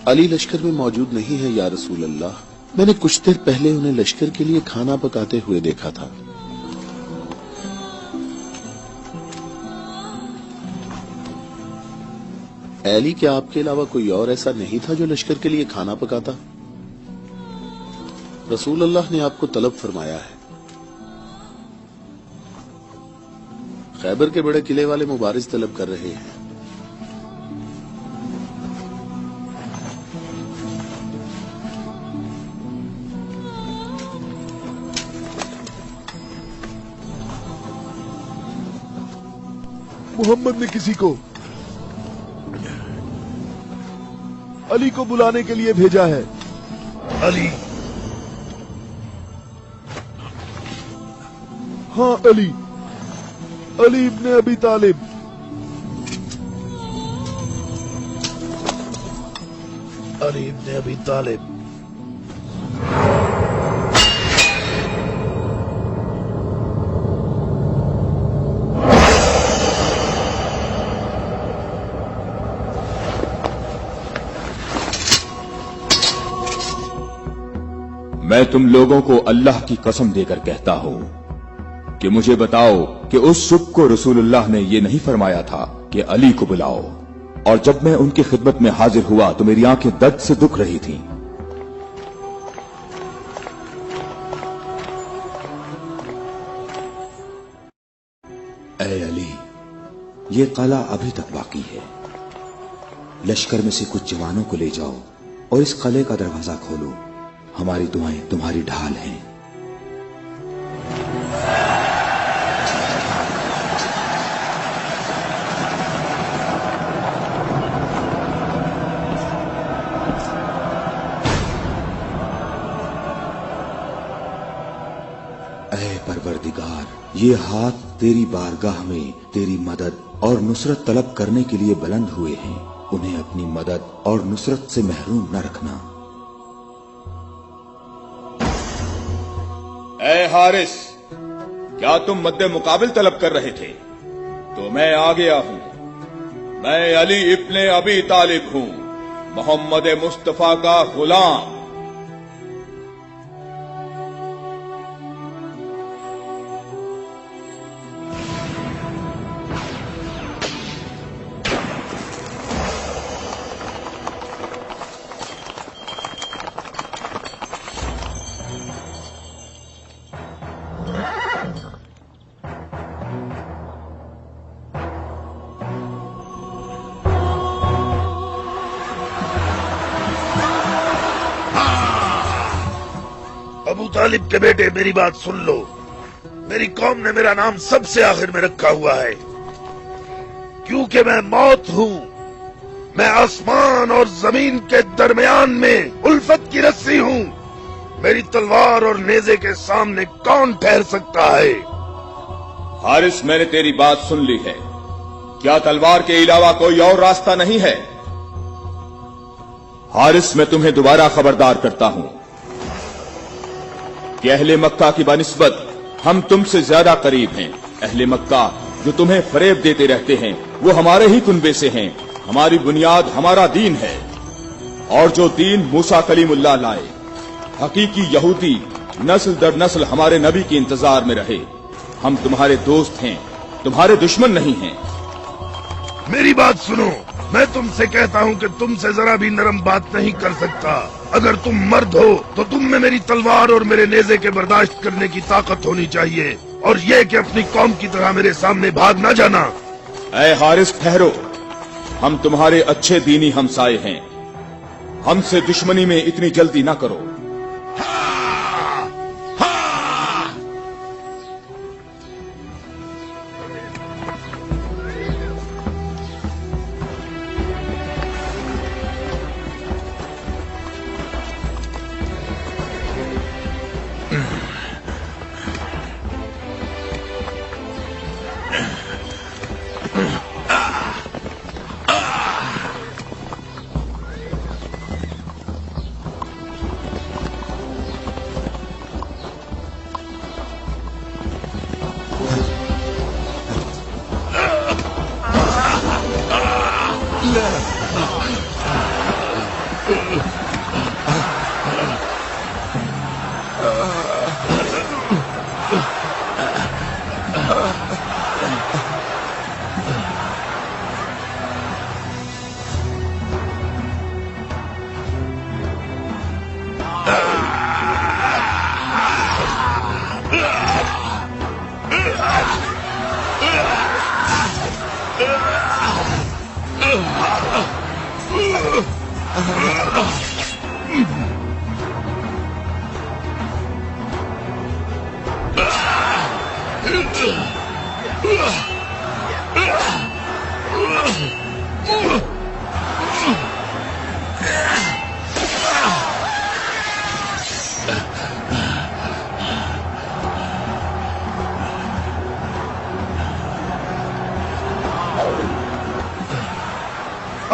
अली लश्कर में मौजूद नहीं है या रसूल अल्लाह। मैंने कुछ देर पहले उन्हें लश्कर के लिए खाना पकाते हुए देखा था। अली, क्या आपके अलावा कोई और ऐसा नहीं था जो लश्कर के लिए खाना पकाता? रसूल अल्लाह ने आपको तलब फरमाया है। खैबर के बड़े किले वाले मुबारिज तलब कर रहे हैं। मोहम्मद ने किसी को अली को बुलाने के लिए भेजा है। अली? हाँ, अली। अली इब्ने अबी तालिब। अली इब्ने अबी तालिब। मैं तुम लोगों को अल्लाह की कसम देकर कहता हूं कि मुझे बताओ कि उस सुबह को रसूलुल्लाह ने ये नहीं फरमाया था कि अली को बुलाओ, और जब मैं उनकी खिदमत में हाजिर हुआ तो मेरी आंखें दर्द से दुख रही थीं। ऐ अली, ये कला अभी तक बाकी है। लश्कर में से कुछ जवानों को ले जाओ और इस कले का दरवाजा खोलो। हमारी दुआएं तुम्हारी ढाल हैं। ऐ परवरदिगार, ये हाथ तेरी बारगाह में तेरी मदद और नुसरत तलब करने के लिए बुलंद हुए हैं। उन्हें अपनी मदद और नुसरत से महरूम न रखना। اے حارث، کیا تم مد مقابل طلب کر رہے تھے؟ تو میں آ گیا ہوں۔ میں علی ابن ابی طالب ہوں، محمد مصطفیٰ کا غلام۔ ابو طالب کے بیٹے، میری بات سن لو۔ میری قوم نے میرا نام سب سے آخر میں رکھا ہوا ہے، کیونکہ میں موت ہوں۔ میں آسمان اور زمین کے درمیان میں الفت کی رسی ہوں۔ میری تلوار اور نیزے کے سامنے کون ٹھہر سکتا ہے؟ حارث، میں نے تیری بات سن لی ہے۔ کیا تلوار کے علاوہ کوئی اور راستہ نہیں ہے؟ حارث، میں تمہیں دوبارہ خبردار کرتا ہوں کہ اہل مکہ کی بنسبت ہم تم سے زیادہ قریب ہیں۔ اہل مکہ جو تمہیں فریب دیتے رہتے ہیں وہ ہمارے ہی کنبے سے ہیں۔ ہماری بنیاد ہمارا دین ہے، اور جو دین موسیٰ کلیم اللہ لائے، حقیقی یہودی نسل در نسل ہمارے نبی کے انتظار میں رہے۔ ہم تمہارے دوست ہیں، تمہارے دشمن نہیں ہیں۔ میری بات سنو، میں تم سے کہتا ہوں کہ تم سے ذرا بھی نرم بات نہیں کر سکتا۔ اگر تم مرد ہو تو تم میں میری تلوار اور میرے نیزے کے برداشت کرنے کی طاقت ہونی چاہیے، اور یہ کہ اپنی قوم کی طرح میرے سامنے بھاگ نہ جانا۔ اے حارث، ٹھہرو، ہم تمہارے اچھے دینی ہمسائے ہیں، ہم سے دشمنی میں اتنی جلدی نہ کرو۔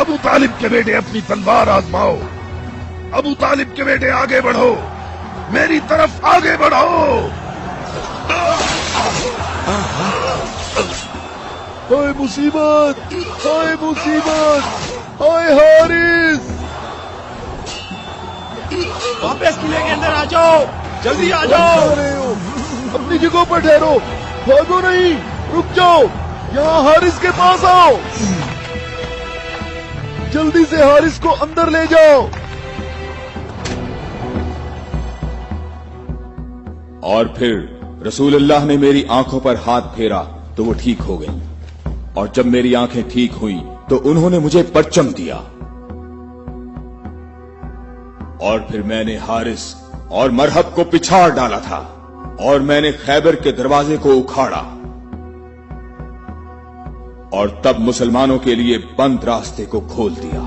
ابو طالب کے بیٹے، اپنی تلوار آزماؤ۔ ابو طالب کے بیٹے، آگے بڑھو، میری طرف آگے بڑھو۔ ہائے مصیبت، ہائے مصیبت، ہائے حارث! واپس قلعے کے اندر آ جاؤ، جلدی آ جاؤ۔ اپنی جگہوں پر ٹھہرو، بھاگو نہیں، رک جاؤ، یہاں حارث کے پاس آؤ۔ جلدی سے حارث کو اندر لے جاؤ۔ اور پھر رسول اللہ نے میری آنکھوں پر ہاتھ پھیرا تو وہ ٹھیک ہو گئی، اور جب میری آنکھیں ٹھیک ہوئیں تو انہوں نے مجھے پرچم دیا، اور پھر میں نے حارث اور مرحب کو پچھاڑ ڈالا تھا، اور میں نے خیبر کے دروازے کو اکھاڑا، اور تب مسلمانوں کے لیے بند راستے کو کھول دیا۔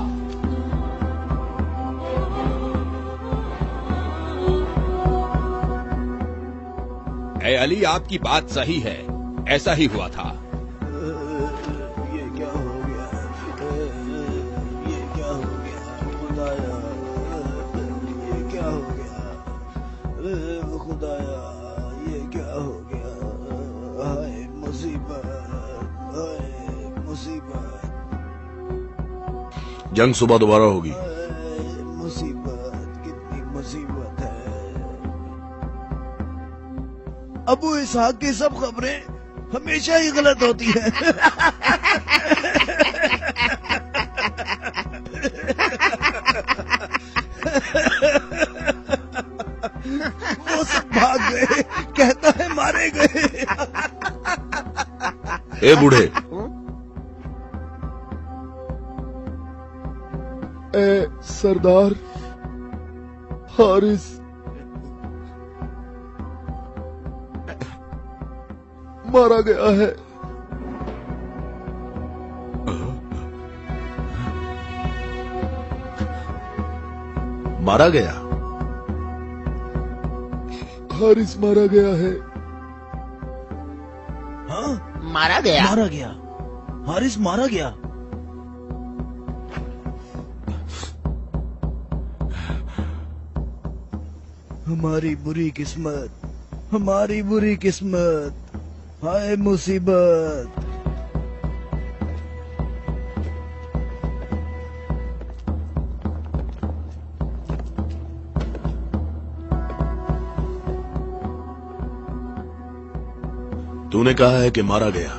اے علی، آپ کی بات صحیح ہے، ایسا ہی ہوا تھا۔ یہ کیا ہو گیا؟ یہ کیا ہو گیا خدایا؟ یہ کیا ہو گیا خدایا؟ हो गया? हाय मुसीबत, हाय मुसीबत, जंग सुबह दोबारा होगी। हाय मुसीबत, कितनी मुसीबत है। अबू इसहाक की सब खबरें हमेशा ही गलत होती हैं। वो सब भाग गए, कहता है मारे गए। ए बूढ़े, ए सरदार हारिस, मारा गया है। मारा गया? हारिस मारा गया है। हाँ, मारा गया। मारा गया, हारिस मारा गया। हमारी बुरी किस्मत, हमारी बुरी किस्मत, हाय मुसीबत। तूने कहा है कि मारा गया।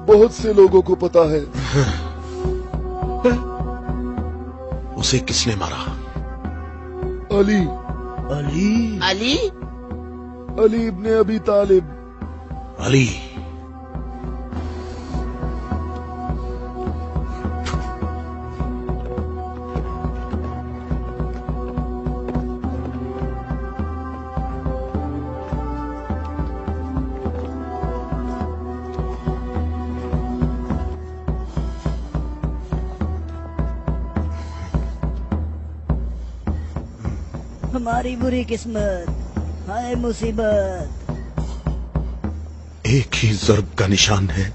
बहुत से लोगों को पता है। उसे किसने मारा? अली। अली? अली? अली इब्ने अबी तालिब। अली। हमारी बुरी किस्मत, हाय मुसीबत। एक ही ज़र्ब का निशान है।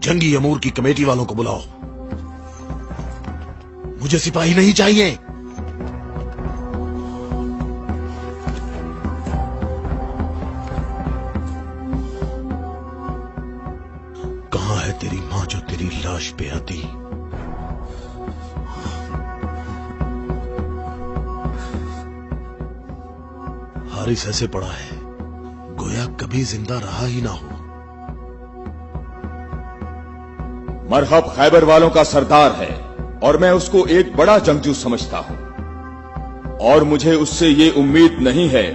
जंगी अमूर की कमेटी वालों को बुलाओ। मुझे सिपाही नहीं चाहिए। कहां है तेरी मां जो तेरी लाश पे आती? हारिस ऐसे पड़ा है गोया कभी जिंदा रहा ही ना हो। मरहब खैबर वालों का सरदार है और मैं उसको एक बड़ा जंगजू समझता हूं, और मुझे उससे ये उम्मीद नहीं है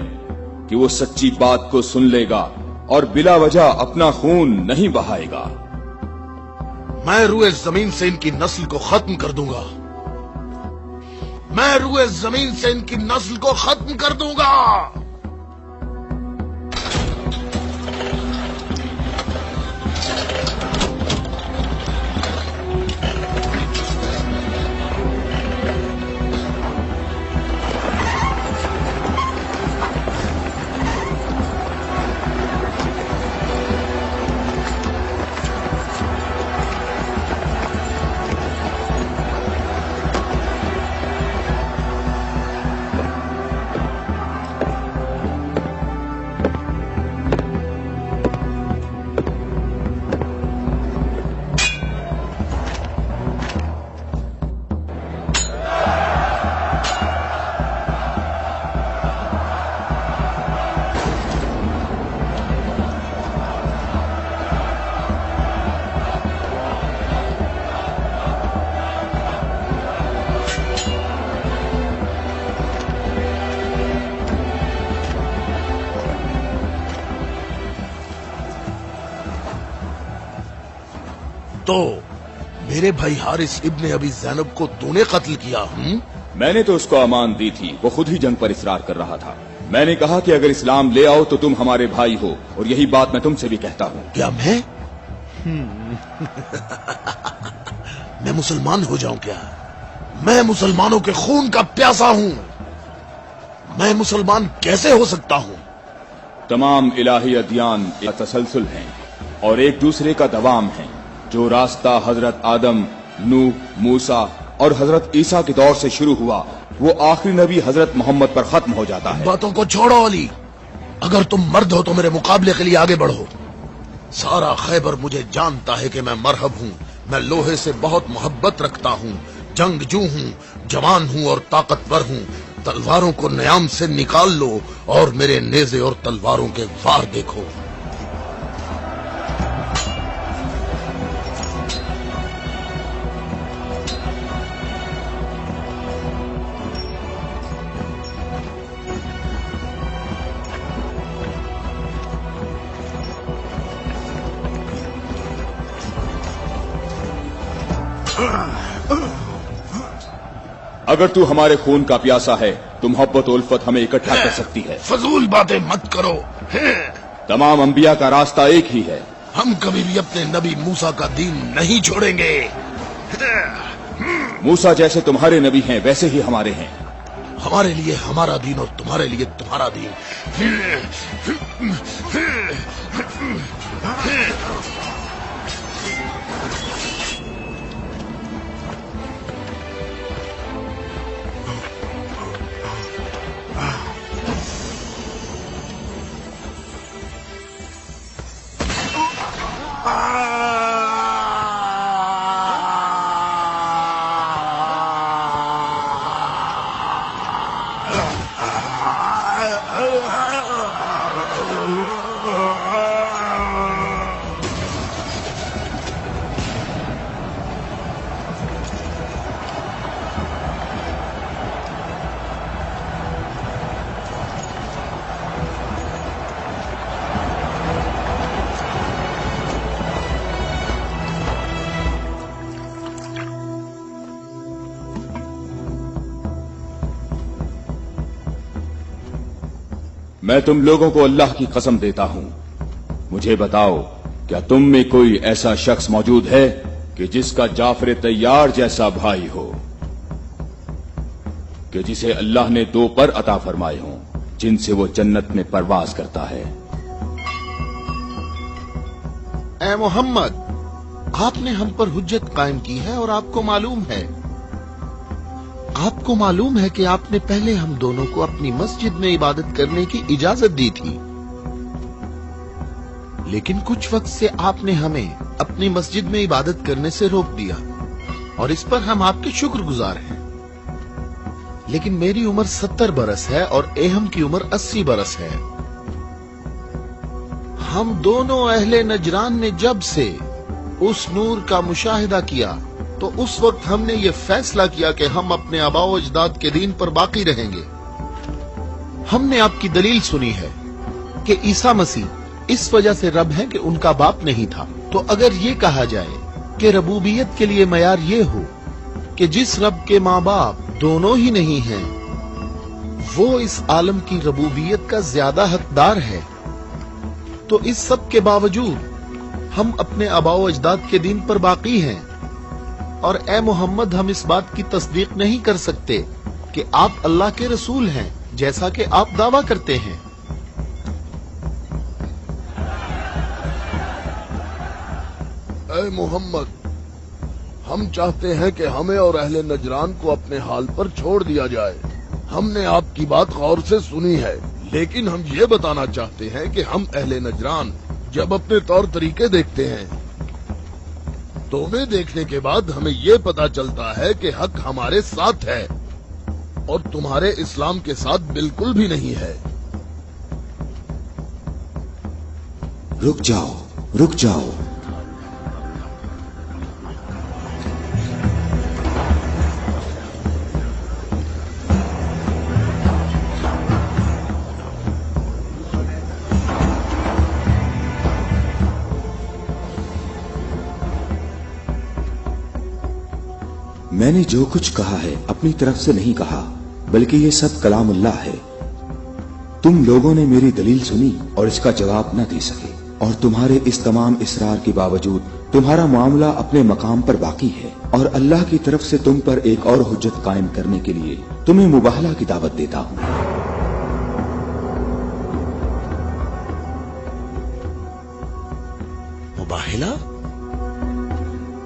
कि वो सच्ची बात को सुन लेगा और बिला वजह अपना खून नहीं बहाएगा। मैं रुए जमीन से इनकी नस्ल को खत्म कर दूंगा। मैं रुए जमीन से इनकी नस्ल को खत्म कर दूंगा। तो मेरे भाई हारिस इब्ने अबी ज़ैनब को तूने कत्ल किया? मैंने तो उसको अमान दी थी, वो खुद ही जंग पर इसरार कर रहा था। मैंने कहा कि अगर इस्लाम ले आओ तो तुम हमारे भाई हो, और यही बात मैं तुमसे भी कहता हूँ। क्या मैं मैं मुसलमान हो जाऊं क्या? मैं मुसलमानों के खून का प्यासा हूं। मैं मुसलमान कैसे हो सकता हूं? तमाम इलाही अदियान एक तसलसल हैं और एक दूसरे का दवाम हैं। जो रास्ता हजरत आदम, नूह, मूसा और हजरत ईसा के दौर से शुरू हुआ वो आखिरी नबी हजरत मोहम्मद पर खत्म हो जाता है। बातों को छोड़ो अली, अगर तुम मर्द हो तो मेरे मुकाबले के लिए आगे बढ़ो। सारा खैबर मुझे जानता है कि मैं मरहब हूँ, मैं लोहे से बहुत मोहब्बत रखता हूँ, जंगजू हूँ, जवान हूँ और ताकतवर हूँ। तलवारों को न्याम से निकाल लो और मेरे नेज़े और तलवारों के वार देखो। अगर तू हमारे खून का प्यासा है तो मोहब्बत उल्फत हमें इकट्ठा कर सकती है। फजूल बातें मत करो। तमाम अंबिया का रास्ता एक ही है। हम कभी भी अपने नबी मूसा का दीन नहीं छोड़ेंगे। मूसा जैसे तुम्हारे नबी हैं वैसे ही हमारे हैं। हमारे लिए हमारा दीन और तुम्हारे लिए तुम्हारा दीन। मैं तुम लोगों को अल्लाह की कसम देता हूं, मुझे बताओ क्या तुम में कोई ऐसा शख्स मौजूद है कि जिसका जाफर तैयार जैसा भाई हो, कि जिसे अल्लाह ने 2 पर अता फरमाए हों जिनसे वो जन्नत में परवाज करता है। ए मोहम्मद, आपने हम पर हुज्जत कायम की है और आपको मालूम है कि आपने पहले हम दोनों को अपनी मस्जिद में इबादत करने की इजाजत दी थी, लेकिन कुछ वक्त से आपने हमें अपनी मस्जिद में इबादत करने से रोक दिया और इस पर हम आपके शुक्रगुजार हैं। लेकिन मेरी उम्र 70 बरस है और एहम की उम्र 80 बरस है। हम दोनों अहले नजरान ने जब से उस नूर का मुशाहिदा किया तो उस वक्त हमने ये फैसला किया कि हम अपने आबाओ अजदाद के दीन पर बाकी रहेंगे। हमने आपकी दलील सुनी है कि ईसा मसीह इस वजह से रब है कि उनका बाप नहीं था। तो अगर ये कहा जाए कि रबूबियत के लिए मयार ये हो कि जिस रब के माँ बाप दोनों ही नहीं हैं, वो इस आलम की रबूबियत का ज्यादा हकदार है, तो इस सब के बावजूद हम अपने आबाओ अजदाद के दीन पर बाकी हैं। और ए मोहम्मद, हम इस बात की तस्दीक नहीं कर सकते कि आप अल्लाह के रसूल हैं जैसा कि आप दावा करते हैं। ए मोहम्मद, हम चाहते हैं कि हमें और अहले नजरान को अपने हाल पर छोड़ दिया जाए। हमने आपकी बात गौर से सुनी है, लेकिन हम ये बताना चाहते हैं कि हम अहले नजरान जब अपने तौर तरीके देखते हैं तो उन्हें देखने के बाद हमें ये पता चलता है कि हक हमारे साथ है और तुम्हारे इस्लाम के साथ बिल्कुल भी नहीं है। रुक जाओ। मैंने जो कुछ कहा है अपनी तरफ से नहीं कहा, बल्कि ये सब कलामुल्लाह है। तुम लोगों ने मेरी दलील सुनी और इसका जवाब न दे सके, और तुम्हारे इस तमाम इसरार के बावजूद तुम्हारा मामला अपने मकाम पर बाकी है। और अल्लाह की तरफ से तुम पर एक और हुज्जत कायम करने के लिए तुम्हें मुबाहला की दावत देता हूँ। मुबाहला?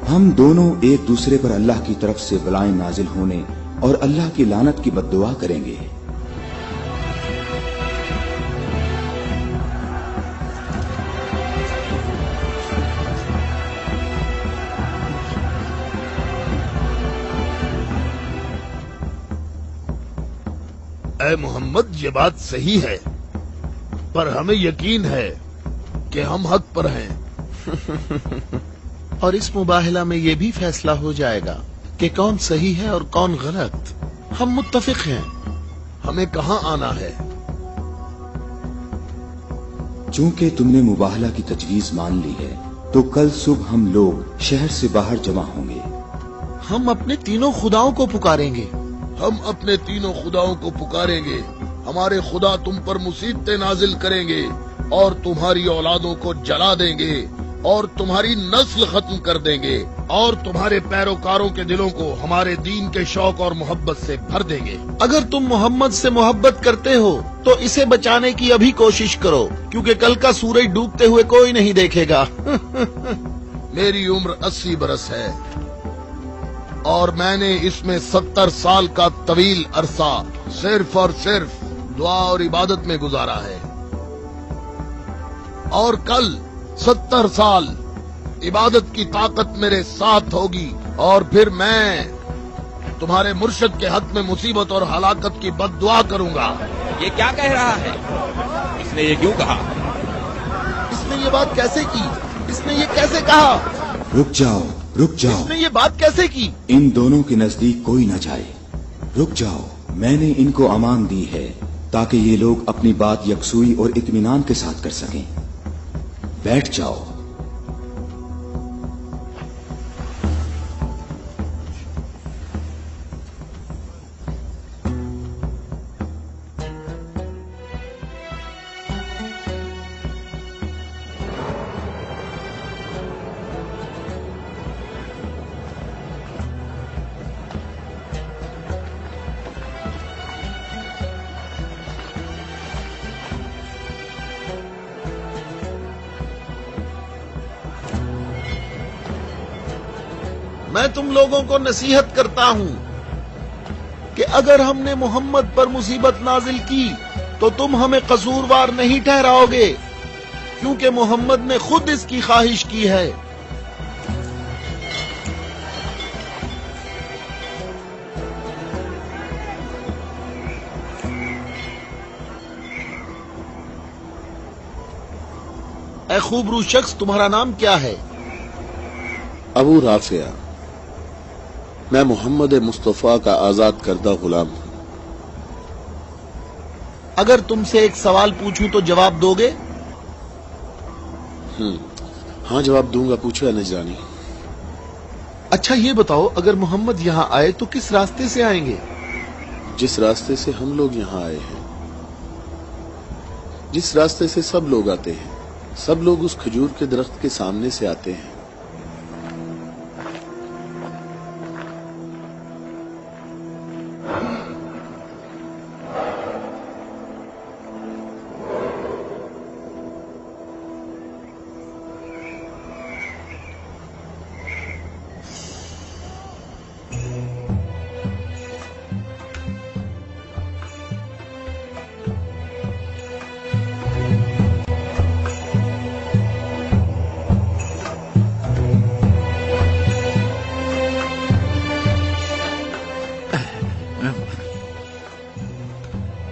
हम दोनों एक दूसरे पर अल्लाह की तरफ से बलाएं नाजिल होने और अल्लाह की लानत की बद्दुआ करेंगे। ऐ मोहम्मद, ये बात सही है, पर हमें यकीन है कि हम हक पर हैं। और इस मुबाहला में ये भी फैसला हो जाएगा कि कौन सही है और कौन गलत। हम मुत्तफिक हैं। हमें कहाँ आना है? चूंकि तुमने मुबाहला की तजवीज मान ली है, तो कल सुबह हम लोग शहर से बाहर जमा होंगे। हम अपने तीनों खुदाओं को पुकारेंगे। हम अपने तीनों खुदाओं को पुकारेंगे। हमारे खुदा तुम पर मुसीबतें नाजिल करेंगे और तुम्हारी औलादों को जला देंगे और तुम्हारी नस्ल खत्म कर देंगे और तुम्हारे पैरोकारों के दिलों को हमारे दीन के शौक और मोहब्बत से भर देंगे। अगर तुम मोहम्मद से मोहब्बत करते हो तो इसे बचाने की अभी कोशिश करो, क्योंकि कल का सूरज डूबते हुए कोई नहीं देखेगा। मेरी उम्र 80 बरस है और मैंने इसमें 70 साल का तवील अरसा सिर्फ और सिर्फ दुआ और इबादत में गुजारा है, और कल 70 साल इबादत की ताकत मेरे साथ होगी और फिर मैं तुम्हारे मुर्शद के हक में मुसीबत और हलाकत की बद्दुआ करूंगा। ये क्या कह रहा है? इसने ये क्यों कहा? इसने ये बात कैसे की? इसने ये कैसे कहा? रुक जाओ, रुक जाओ। इसने ये बात कैसे की? इन दोनों के नजदीक कोई न जाए। रुक जाओ, मैंने इनको अमान दी है ताकि ये लोग अपनी बात यकसुई और इत्मीनान के साथ कर सकें। बैठ जाओ। मैं तुम लोगों को नसीहत करता हूं कि अगर हमने मोहम्मद पर मुसीबत नाजिल की तो तुम हमें कसूरवार नहीं ठहराओगे, क्योंकि मोहम्मद ने खुद इसकी ख्वाहिश की है। ऐ खूबरू शख्स, तुम्हारा नाम क्या है? अबू राफिया। मैं मोहम्मद मुस्तफा का आजाद करदा गुलाम हूँ। अगर तुमसे एक सवाल पूछूं तो जवाब दोगे? हाँ, जवाब दूंगा। पूछो नजरानी। अच्छा ये बताओ, अगर मोहम्मद यहाँ आए तो किस रास्ते से आएंगे? जिस रास्ते से हम लोग यहाँ आए हैं, जिस रास्ते से सब लोग आते हैं। सब लोग उस खजूर के दरख्त के सामने से आते हैं।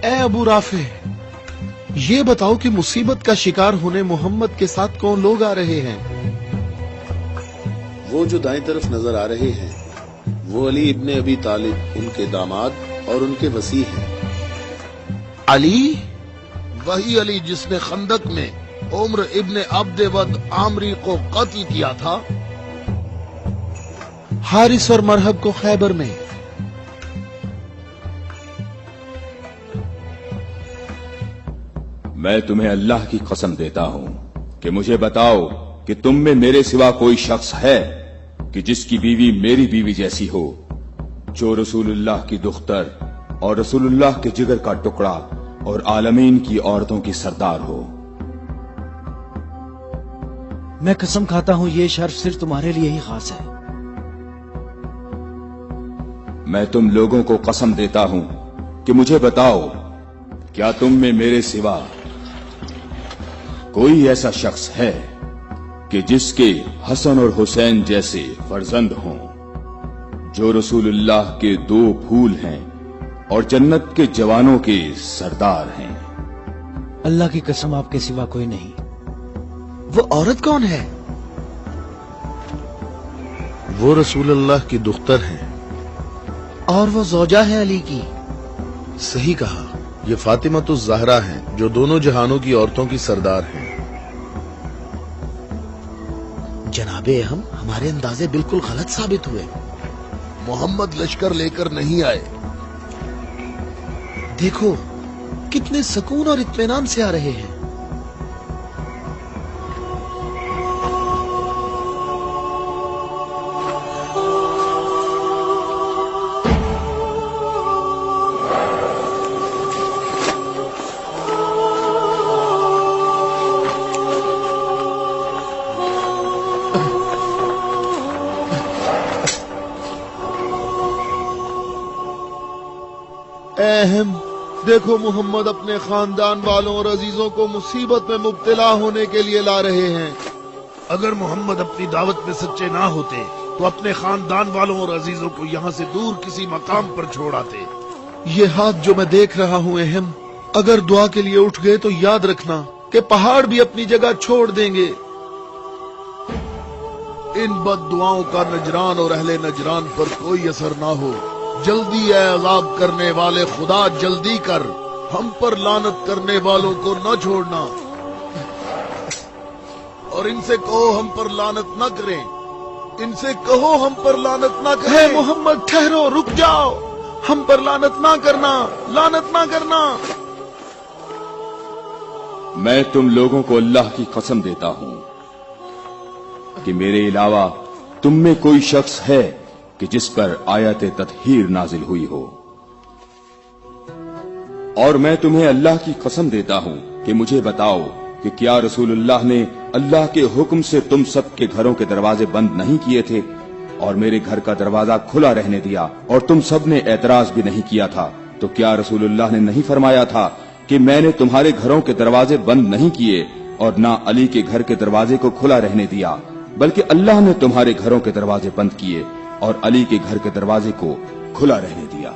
ए अबू राफे, ये बताओ कि मुसीबत का शिकार होने मोहम्मद के साथ कौन लोग आ रहे हैं? वो जो दाएं तरफ नजर आ रहे हैं, वो अली इब्ने अबी तालिब, उनके दामाद और उनके वसी हैं। अली? वही अली जिसने खंदक में उम्र इब्ने अब्दवद आमरी को कत्ल किया था। हारिस और मरहब को खैबर में। मैं तुम्हें अल्लाह की कसम देता हूं कि मुझे बताओ कि तुम में मेरे सिवा कोई शख्स है कि जिसकी बीवी मेरी बीवी जैसी हो, जो रसूलुल्लाह की दुख्तर और रसूलुल्लाह के जिगर का टुकड़ा और आलमीन की औरतों की सरदार हो। मैं कसम खाता हूँ ये शर्फ सिर्फ तुम्हारे लिए ही खास है। मैं तुम लोगों को कसम देता हूं कि मुझे बताओ, क्या तुम में मेरे सिवा कोई ऐसा शख्स है कि जिसके हसन और हुसैन जैसे फर्जंद हों, जो रसूलुल्लाह के 2 फूल हैं और जन्नत के जवानों के सरदार हैं? अल्लाह की कसम, आपके सिवा कोई नहीं। वो औरत कौन है? वो रसूलुल्लाह की दुख्तर हैं। और वो ज़ौजा है अली की। सही कहा, ये फातिमातुज़ ज़हरा हैं, जो दोनों जहानों की औरतों की सरदार हैं। जनाबे हम हमारे अंदाजे बिल्कुल गलत साबित हुए। मोहम्मद लश्कर लेकर नहीं आए। देखो कितने सुकून और इत्मीनान से आ रहे हैं। अहम, देखो मोहम्मद अपने खानदान वालों और अजीजों को मुसीबत में मुब्तला होने के लिए ला रहे हैं। अगर मोहम्मद अपनी दावत में सच्चे ना होते तो अपने खानदान वालों और अजीजों को यहाँ से दूर किसी मकाम पर छोड़ आते। ये हाथ जो मैं देख रहा हूँ अहम, अगर दुआ के लिए उठ गए तो याद रखना कि पहाड़ भी अपनी जगह छोड़ देंगे। इन बद दुआओं का नजरान और अहले नजरान पर कोई असर ना हो। जल्दी है अज़ाब करने वाले खुदा, जल्दी कर, हम पर लानत करने वालों को न छोड़ना। और इनसे कहो हम पर लानत न करें। इनसे कहो हम पर लानत न करें। मोहम्मद ठहरो, रुक जाओ, हम पर लानत ना करना, लानत ना करना। मैं तुम लोगों को अल्लाह की कसम देता हूं कि मेरे अलावा तुम में कोई शख्स है कि जिस पर आयत तत्हीर नाजिल हुई हो। और मैं तुम्हें अल्लाह की कसम देता हूं कि मुझे बताओ कि क्या रसूलुल्लाह ने अल्लाह के हुक्म से तुम सब के घरों के दरवाजे बंद नहीं किए थे और मेरे घर का दरवाजा खुला रहने दिया और तुम सब ने एतराज भी नहीं किया था? तो क्या रसूलुल्लाह ने नहीं फरमाया था कि मैंने तुम्हारे घरों के दरवाजे बंद नहीं किए और ना अली के घर के दरवाजे को खुला रहने दिया, बल्कि अल्लाह ने तुम्हारे घरों के दरवाजे बंद किए और अली के घर के दरवाजे को खुला रहने दिया।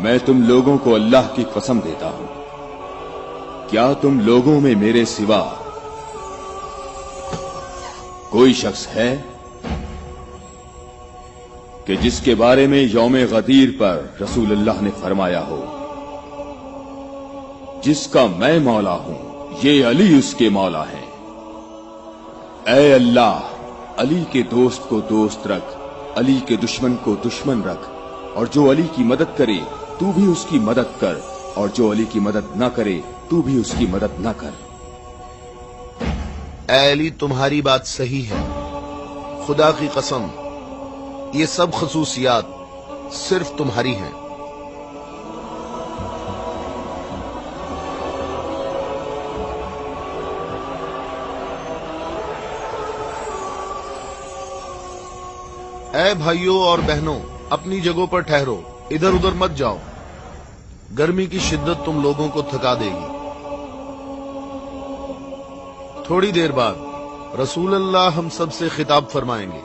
मैं तुम लोगों को अल्लाह की कसम देता हूं, क्या तुम लोगों में मेरे सिवा कोई शख्स है कि जिसके बारे में यौम गदीर पर रसूलुल्लाह ने फरमाया हो, जिसका मैं मौला हूं, ये अली उसके मौला है। ऐ अल्लाह, अली के दोस्त को दोस्त रख, अली के दुश्मन को दुश्मन रख, और जो अली की मदद करे तू भी उसकी मदद कर, और जो अली की मदद न करे तू भी उसकी मदद न कर। ऐ अली, तुम्हारी बात सही है। खुदा की कसम, ये सब खसूसियात सिर्फ तुम्हारी हैं। ऐ भाइयों और बहनों, अपनी जगहों पर ठहरो, इधर उधर मत जाओ। गर्मी की शिद्दत तुम लोगों को थका देगी। थोड़ी देर बाद रसूलुल्लाह हम सब से खिताब फरमाएंगे।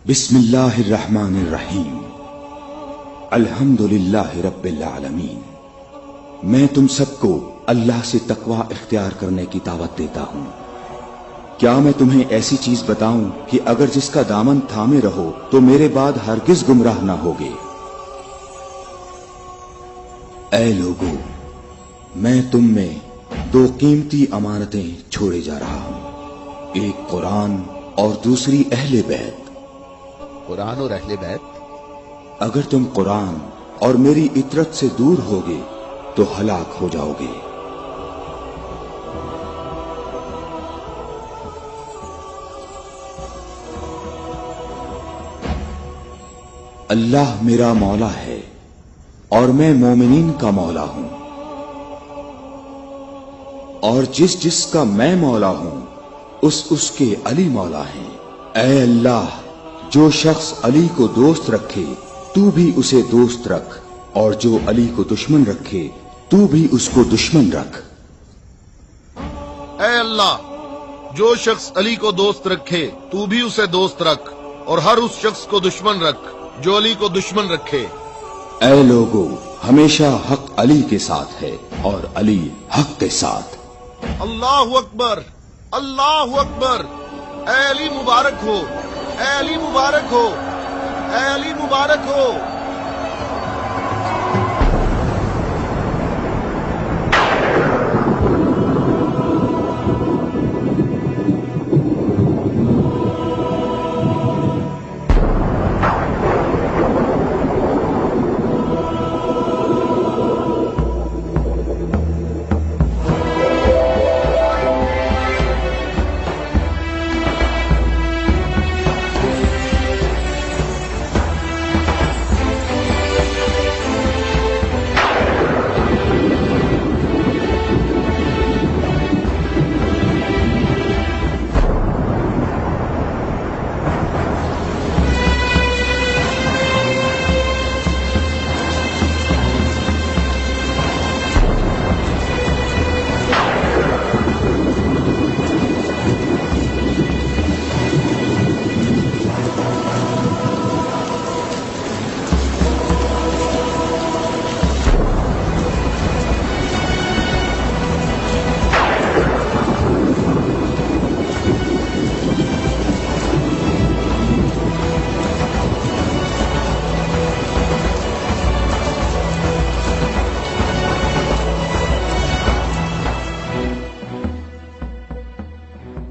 बिस्मिल्लाहिर्रहमानिर्रहीम। अल्हम्दुलिल्लाहि रब्बिल आलमीन। मैं तुम सबको अल्लाह से तकवा इख्तियार करने की दावत देता हूं। क्या मैं तुम्हें ऐसी चीज बताऊं कि अगर जिसका दामन थामे रहो तो मेरे बाद हरगिज गुमराह ना होगे। ऐ लोगों, मैं तुम में दो कीमती अमानतें छोड़े जा रहा हूं, एक कुरान और दूसरी अहले बैत। कुरान और अहले बैत? अगर तुम कुरान और मेरी इतरत से दूर होगे तो हलाक हो जाओगे। अल्लाह मेरा मौला है और मैं मोमिनीन का मौला हूं, और जिसका मैं मौला हूं उसके अली मौला हैं। ऐ अल्लाह, जो शख्स अली को दोस्त रखे तू भी उसे दोस्त रख, और जो अली को दुश्मन रखे तू भी उसको दुश्मन रख। ऐ अल्लाह, जो शख्स अली को दोस्त रखे तू भी उसे दोस्त रख, और हर उस शख्स को दुश्मन रख जो अली को दुश्मन रखे। ऐ लोगों, हमेशा हक अली के साथ है और अली हक के साथ। अल्लाहु अकबर, अल्लाहु अकबर। ऐ अली मुबारक हो, ऐ अली मुबारक हो, ऐ अली मुबारक हो।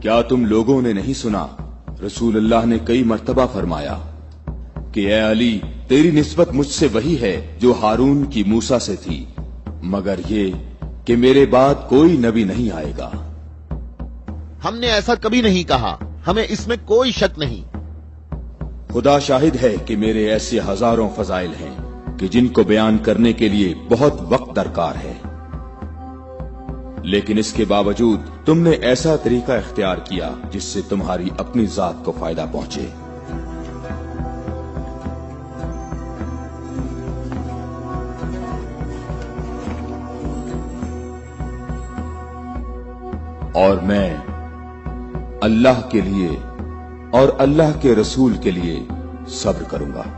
क्या तुम लोगों ने नहीं सुना, रसूलुल्लाह ने कई मर्तबा फरमाया कि ए अली, तेरी निस्बत मुझसे वही है जो हारून की मूसा से थी, मगर ये कि मेरे बाद कोई नबी नहीं आएगा। हमने ऐसा कभी नहीं कहा, हमें इसमें कोई शक नहीं। खुदा शाहिद है कि मेरे ऐसे हजारों फजाइल हैं कि जिनको बयान करने के लिए बहुत वक्त दरकार है, लेकिन इसके बावजूद तुमने ऐसा तरीका इख्तियार किया जिससे तुम्हारी अपनी जात को फायदा पहुंचे। और मैं अल्लाह के लिए और अल्लाह के रसूल के लिए सब्र करूंगा।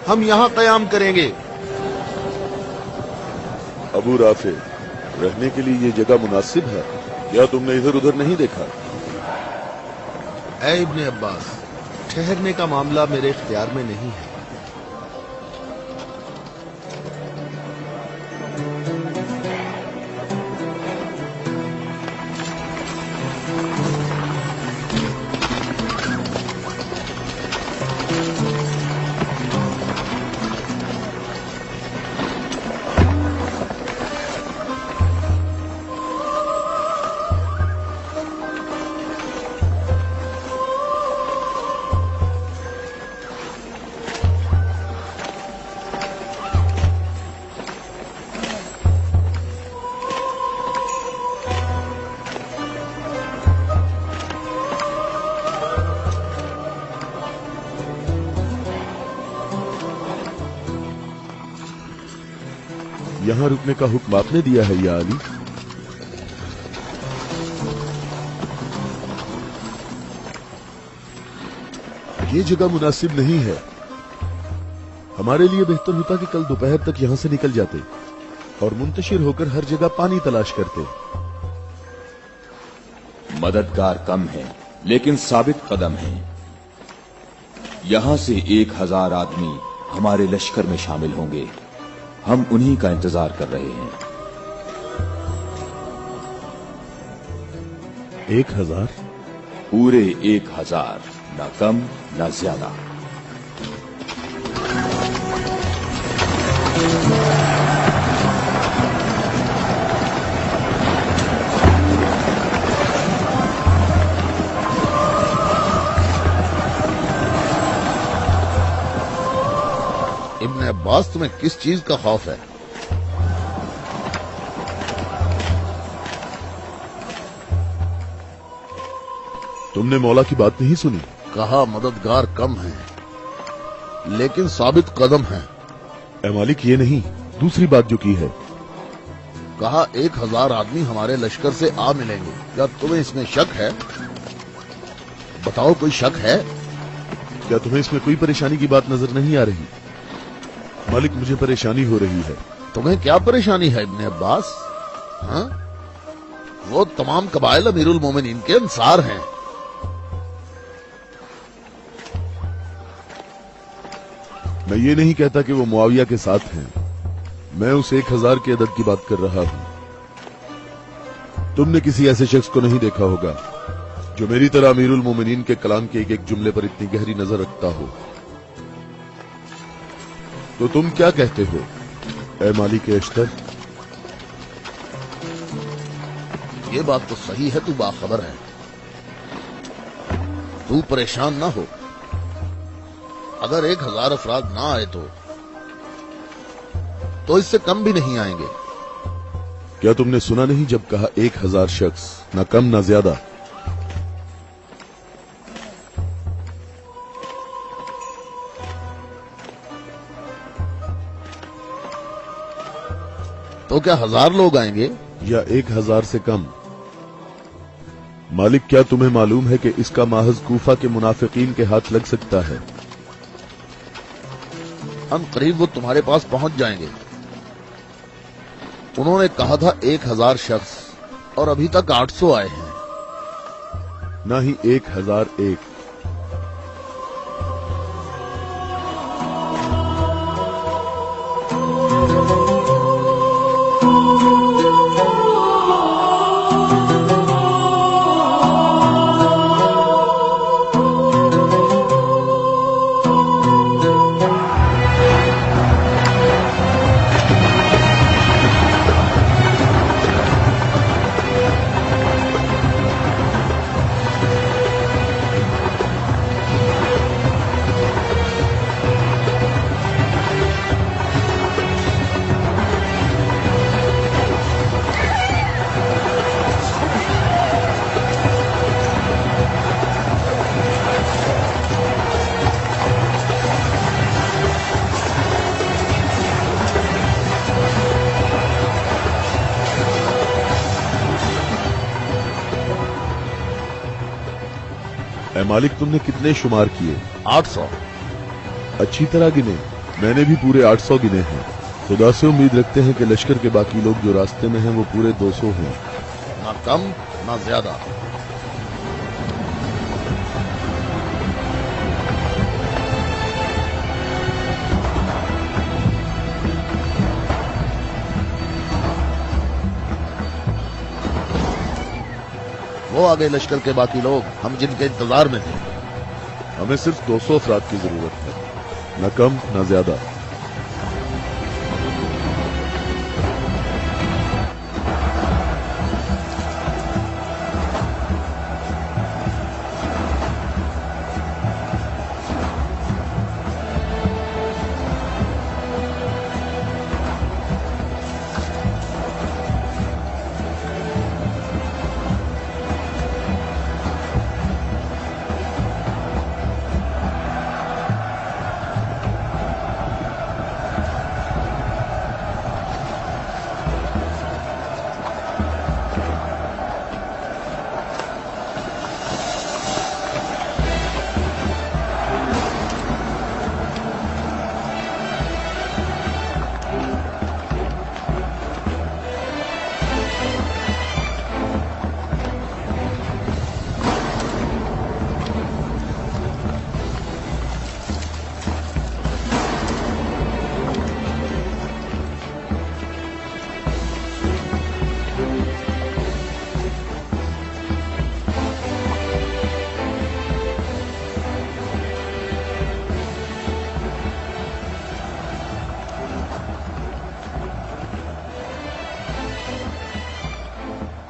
हम यहां कयाम करेंगे। अबू राफे, रहने के लिए ये जगह मुनासिब है? क्या तुमने इधर उधर नहीं देखा? ऐ इब्ने अब्बास, ठहरने का मामला मेरे इख्तियार में नहीं है। यहाँ रुकने का हुक्म आपने दिया है या अली? ये जगह मुनासिब नहीं है। हमारे लिए बेहतर होता कि कल दोपहर तक यहाँ से निकल जाते और मुंतशिर होकर हर जगह पानी तलाश करते। मददगार कम है लेकिन साबित कदम है। यहां से 1000 आदमी हमारे लश्कर में शामिल होंगे। हम उन्हीं का इंतजार कर रहे हैं। 1000? पूरे 1000, न कम न ज्यादा। इब्ने अब्बास, तुम्हें किस चीज का खौफ है? तुमने मौला की बात नहीं सुनी? कहा मददगार कम है लेकिन साबित कदम है। ए मालिक, ये नहीं, दूसरी बात जो की है। कहा 1000 आदमी हमारे लश्कर से आ मिलेंगे। क्या तुम्हें इसमें शक है? बताओ, कोई शक है? क्या तुम्हें इसमें कोई परेशानी की बात नजर नहीं आ रही? मालिक, मुझे परेशानी हो रही है। तुम्हें क्या परेशानी है इब्ने अब्बास? हाँ? वो तमाम कबाइल अमीरुल मोमिनीन के अंसार हैं। मैं ये नहीं कहता कि वो मुआविया के साथ हैं। मैं उस 1000 की अदद की बात कर रहा हूं। तुमने किसी ऐसे शख्स को नहीं देखा होगा जो मेरी तरह अमीरुल मोमिनीन के कलाम के एक एक जुमले पर इतनी गहरी नजर रखता हो। तो तुम क्या कहते हो ए मालिक अश्तर? ये बात तो सही है, तू बाखबर है। तू परेशान ना हो। अगर 1000 अफराद ना आए तो इससे कम भी नहीं आएंगे। क्या तुमने सुना नहीं जब कहा 1000 शख्स, ना कम ना ज्यादा? तो क्या 1000 लोग आएंगे या 1000 से कम? मालिक, क्या तुम्हें मालूम है कि इसका माहज कूफा के मुनाफिकीन के हाथ लग सकता है? हम करीब वो तुम्हारे पास पहुंच जाएंगे। उन्होंने कहा था 1000 शख्स और अभी तक 800 आए हैं। ना ही 1001। ए मालिक, तुमने कितने शुमार किए? 800। अच्छी तरह गिने। मैंने भी पूरे 800 गिने हैं। खुदा से उम्मीद रखते हैं कि लश्कर के बाकी लोग जो रास्ते में हैं वो पूरे 200 हों। ना कम ना ज्यादा। वो आ गए लश्कर के बाकी लोग, हम जिनके इंतजार में थे। हमें सिर्फ 200 अफराद की जरूरत है, न कम न ज्यादा।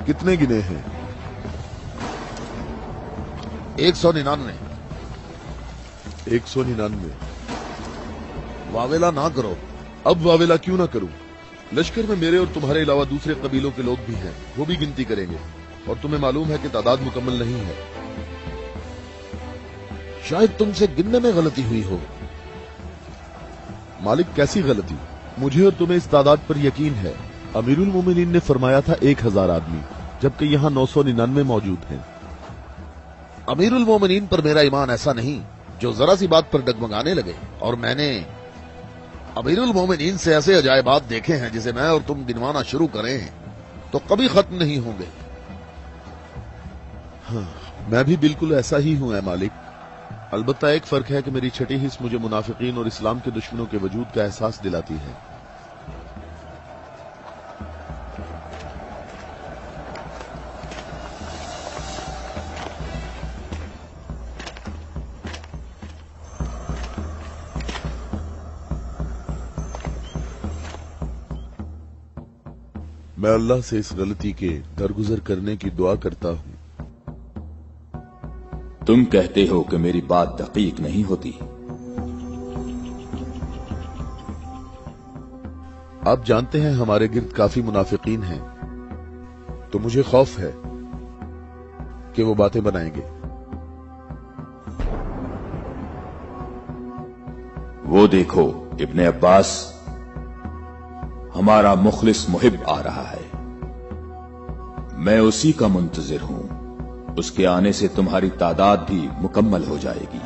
कितने गिने हैं? 199। 199। वावेला ना करो। अब वावेला क्यों ना करूं? लश्कर में मेरे और तुम्हारे अलावा दूसरे कबीलों के लोग भी हैं, वो भी गिनती करेंगे, और तुम्हें मालूम है कि तादाद मुकम्मल नहीं है। शायद तुमसे गिनने में गलती हुई हो। मालिक, कैसी गलती? मुझे और तुम्हें इस तादाद पर यकीन है। अमीरुल मोमिनीन ने फरमाया था 1000 आदमी, जबकि यहाँ 999 मौजूद हैं। अमीरुल मोमिनीन पर मेरा ईमान ऐसा नहीं जो जरा सी बात पर डगमगाने लगे, और मैंने अमीरुल मोमिनीन से ऐसे अजायबात देखे हैं जिसे मैं और तुम गिनवाना शुरू करें तो कभी खत्म नहीं होंगे। हाँ, मैं भी बिल्कुल ऐसा ही हूं, ऐ मालिक। अलबत्ता एक फर्क है कि मेरी छठी हिस्स मुझे मुनाफिकीन और इस्लाम के दुश्मनों के वजूद का एहसास दिलाती है। मैं अल्लाह से इस गलती के दरगुजर करने की दुआ करता हूं। तुम कहते हो कि मेरी बात दकीक नहीं होती। आप जानते हैं हमारे गिर्द काफी मुनाफिकीन हैं, तो मुझे खौफ है कि वो बातें बनाएंगे। वो देखो, इब्ने अब्बास, हमारा मुखलिस मुहिब आ रहा है। मैं उसी का मुंतजिर हूं। उसके आने से तुम्हारी तादाद भी मुकम्मल हो जाएगी।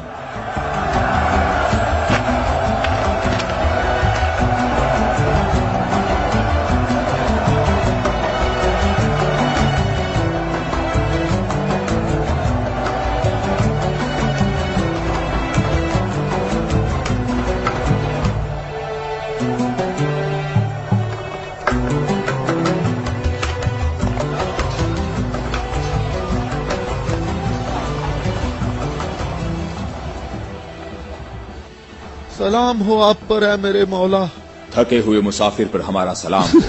सलाम हो आप पर, है मेरे मौला। थके हुए मुसाफिर पर हमारा सलाम हो।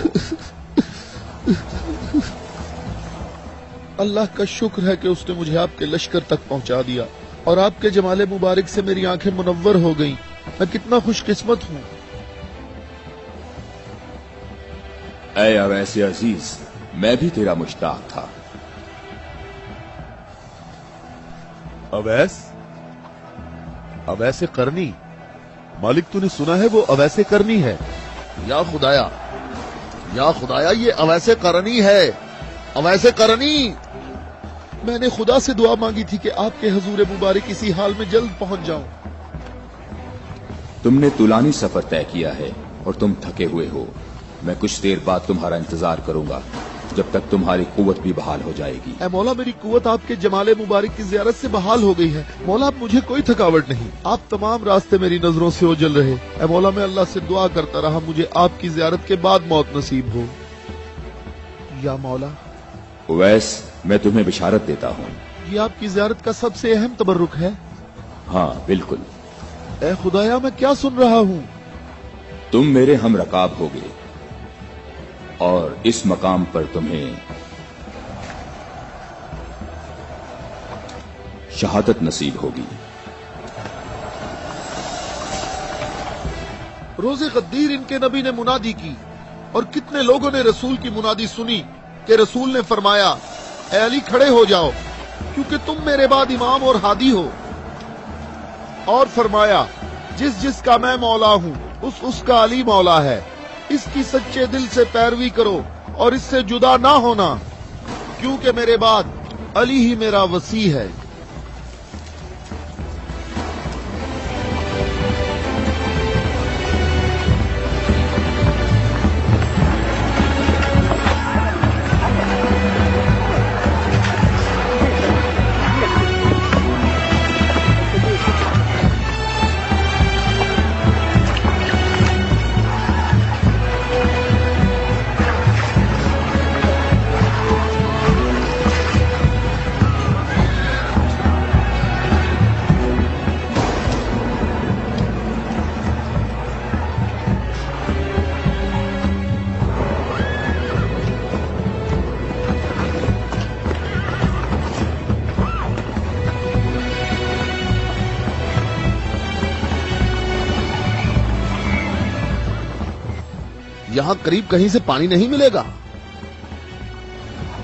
अल्लाह का शुक्र है कि उसने मुझे आपके लश्कर तक पहुंचा दिया और आपके जमाले मुबारक से मेरी आंखें मुनव्वर हो गईं। मैं कितना खुशकिस्मत हूं। ऐ अवैसे अजीज, मैं भी तेरा मुश्ताक था। अवैस? अवैसे करनी? मालिक, तूने सुना है वो अवैसे करनी है? या खुदाया, ये अवैसे करनी है। अवैसे करनी। मैंने खुदा से दुआ मांगी थी कि आपके हजूर मुबारक इसी हाल में जल्द पहुंच जाऊं। तुमने तुलानी सफर तय किया है और तुम थके हुए हो। मैं कुछ देर बाद तुम्हारा इंतजार करूंगा जब तक तुम्हारी कुव्वत भी बहाल हो जाएगी। ए मौला, मेरी कुव्वत आपके जमाले मुबारक की जियारत से बहाल हो गई है। मौला, अब मुझे कोई थकावट नहीं। आप तमाम रास्ते मेरी नजरों से ओझल रहे। ए मौला, मैं अल्लाह से दुआ करता रहा मुझे आपकी जियारत के बाद मौत नसीब हो। या मौला, उवैस, मैं तुम्हें बिशारत देता हूँ। ये आपकी जियारत का सबसे अहम तबर्रुक है। हाँ बिल्कुल। ए खुदाया, मैं क्या सुन रहा हूँ? तुम मेरे हम रकाब होगे और इस मकाम पर तुम्हें शहादत नसीब होगी। रोजे गद्दीर इनके नबी ने मुनादी की और कितने लोगों ने रसूल की मुनादी सुनी कि रसूल ने फरमाया, ए अली खड़े हो जाओ क्योंकि तुम मेरे बाद इमाम और हादी हो। और फरमाया, जिस जिसका मैं मौला हूँ उसका अली मौला है। इसकी सच्चे दिल से पैरवी करो और इससे जुदा ना होना, क्योंकि मेरे बाद अली ही मेरा वसी है। यहाँ करीब कहीं से पानी नहीं मिलेगा।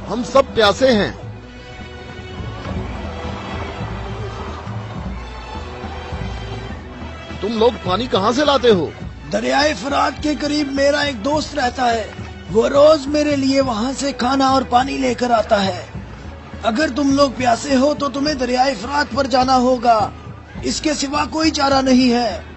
हम सब प्यासे हैं। तुम लोग पानी कहाँ से लाते हो? दरियाए फरात के करीब मेरा एक दोस्त रहता है। वो रोज मेरे लिए वहाँ से खाना और पानी लेकर आता है। अगर तुम लोग प्यासे हो तो तुम्हें दरियाए फरात पर जाना होगा। इसके सिवा कोई चारा नहीं है।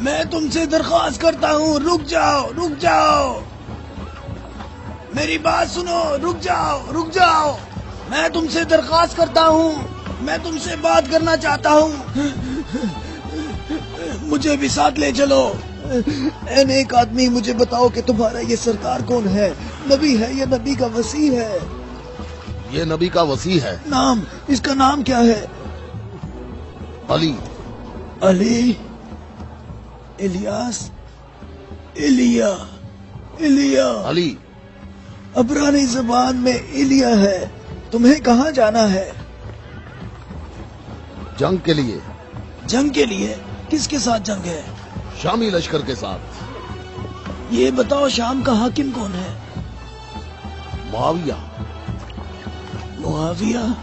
میں تم سے درخواست کرتا ہوں، رک جاؤ، رک جاؤ، میری بات سنو، رک جاؤ، رک جاؤ، میں تم سے درخواست کرتا ہوں، میں تم سے بات کرنا چاہتا ہوں، مجھے بھی ساتھ لے چلو۔ اے نیک آدمی، مجھے بتاؤ کہ تمہارا یہ سرکار کون ہے؟ نبی ہے یا نبی کا وسیع ہے؟ یہ نبی کا وسیع ہے، نام، اس کا نام کیا ہے؟ علی۔ علی، الیاس، ایلیا، ایلیا۔ علی، عبرانی زبان میں ایلیا ہے۔ تمہیں کہاں جانا ہے؟ جنگ کے لیے، جنگ کے لیے؟ کس کے ساتھ جنگ ہے؟ شامی لشکر کے ساتھ۔ یہ بتاؤ شام کا حاکم کون ہے؟ معاویہ۔ معاویہ؟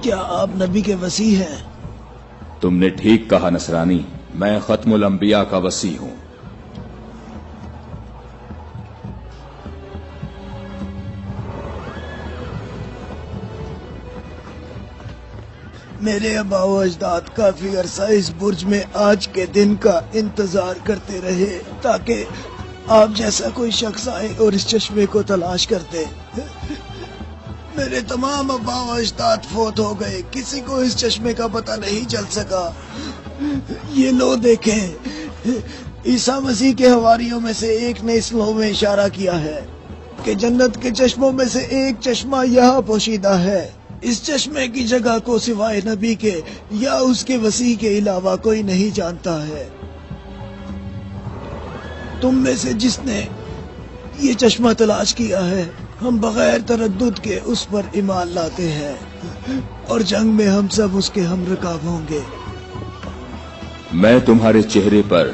کیا آپ نبی کے وسیع ہیں؟ تم نے ٹھیک کہا نصرانی، میں ختم الانبیاء کا وسیع ہوں۔ میرے آبا و اجداد کافی عرصہ اس برج میں آج کے دن کا انتظار کرتے رہے تاکہ آپ جیسا کوئی شخص آئے اور اس چشمے کو تلاش کرتے۔ میرے تمام آبا و اجداد فوت ہو گئے، کسی کو اس چشمے کا پتہ نہیں چل سکا۔ یہ لو دیکھیں، عیسیٰ مسیح کے حواریوں میں سے ایک نے اس لو میں اشارہ کیا ہے کہ جنت کے چشموں میں سے ایک چشمہ یہاں پوشیدہ ہے۔ اس چشمے کی جگہ کو سوائے نبی کے یا اس کے وسیع کے علاوہ کوئی نہیں جانتا ہے۔ تم میں سے جس نے یہ چشمہ تلاش کیا ہے، ہم بغیر تردد کے اس پر ایمان لاتے ہیں اور جنگ میں ہم سب اس کے ہم رکاب ہوں گے۔ میں تمہارے چہرے پر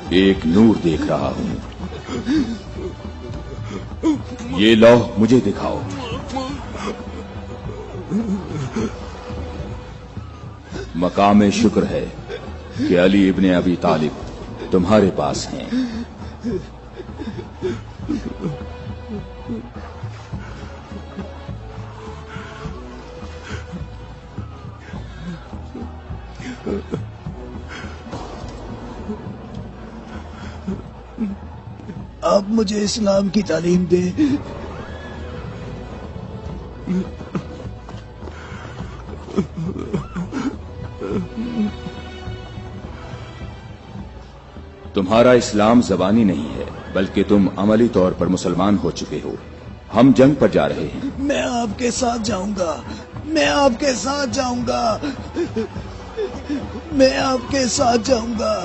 ایک نور دیکھ رہا ہوں، یہ لوح مجھے دکھاؤ۔ مقام شکر ہے کہ علی ابن ابی طالب تمہارے پاس ہیں۔ آپ مجھے اسلام کی تعلیم دیں۔ تمہارا اسلام زبانی نہیں ہے بلکہ تم عملی طور پر مسلمان ہو چکے ہو۔ ہم جنگ پر جا رہے ہیں۔ میں آپ کے ساتھ جاؤں گا، میں آپ کے ساتھ جاؤں گا، میں آپ کے ساتھ جاؤں گا۔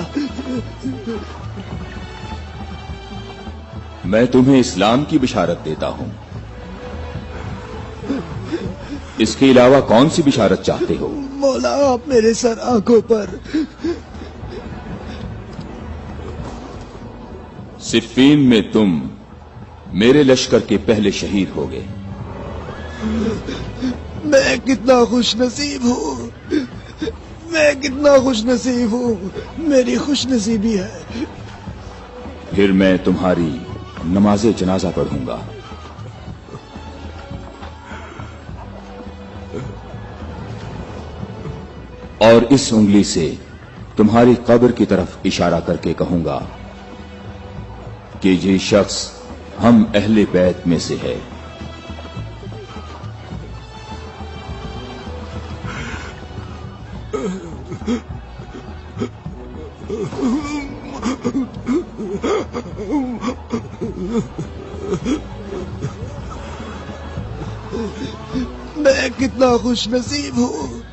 میں تمہیں اسلام کی بشارت دیتا ہوں، اس کے علاوہ کون سی بشارت چاہتے ہو؟ مولا، آپ میرے سر آنکھوں پر۔ صفین میں تم میرے لشکر کے پہلے شہید ہو گئے۔ میں کتنا خوش نصیب ہوں، میں کتنا خوش نصیب ہوں، میری خوش نصیبی ہے۔ پھر میں تمہاری نماز جنازہ پڑھوں گا۔ اور اس انگلی سے تمہاری قبر کی طرف اشارہ کر کے کہوں گا کہ یہ شخص ہم اہل بیت میں سے ہے۔ میں کتنا خوش نصیب ہوں،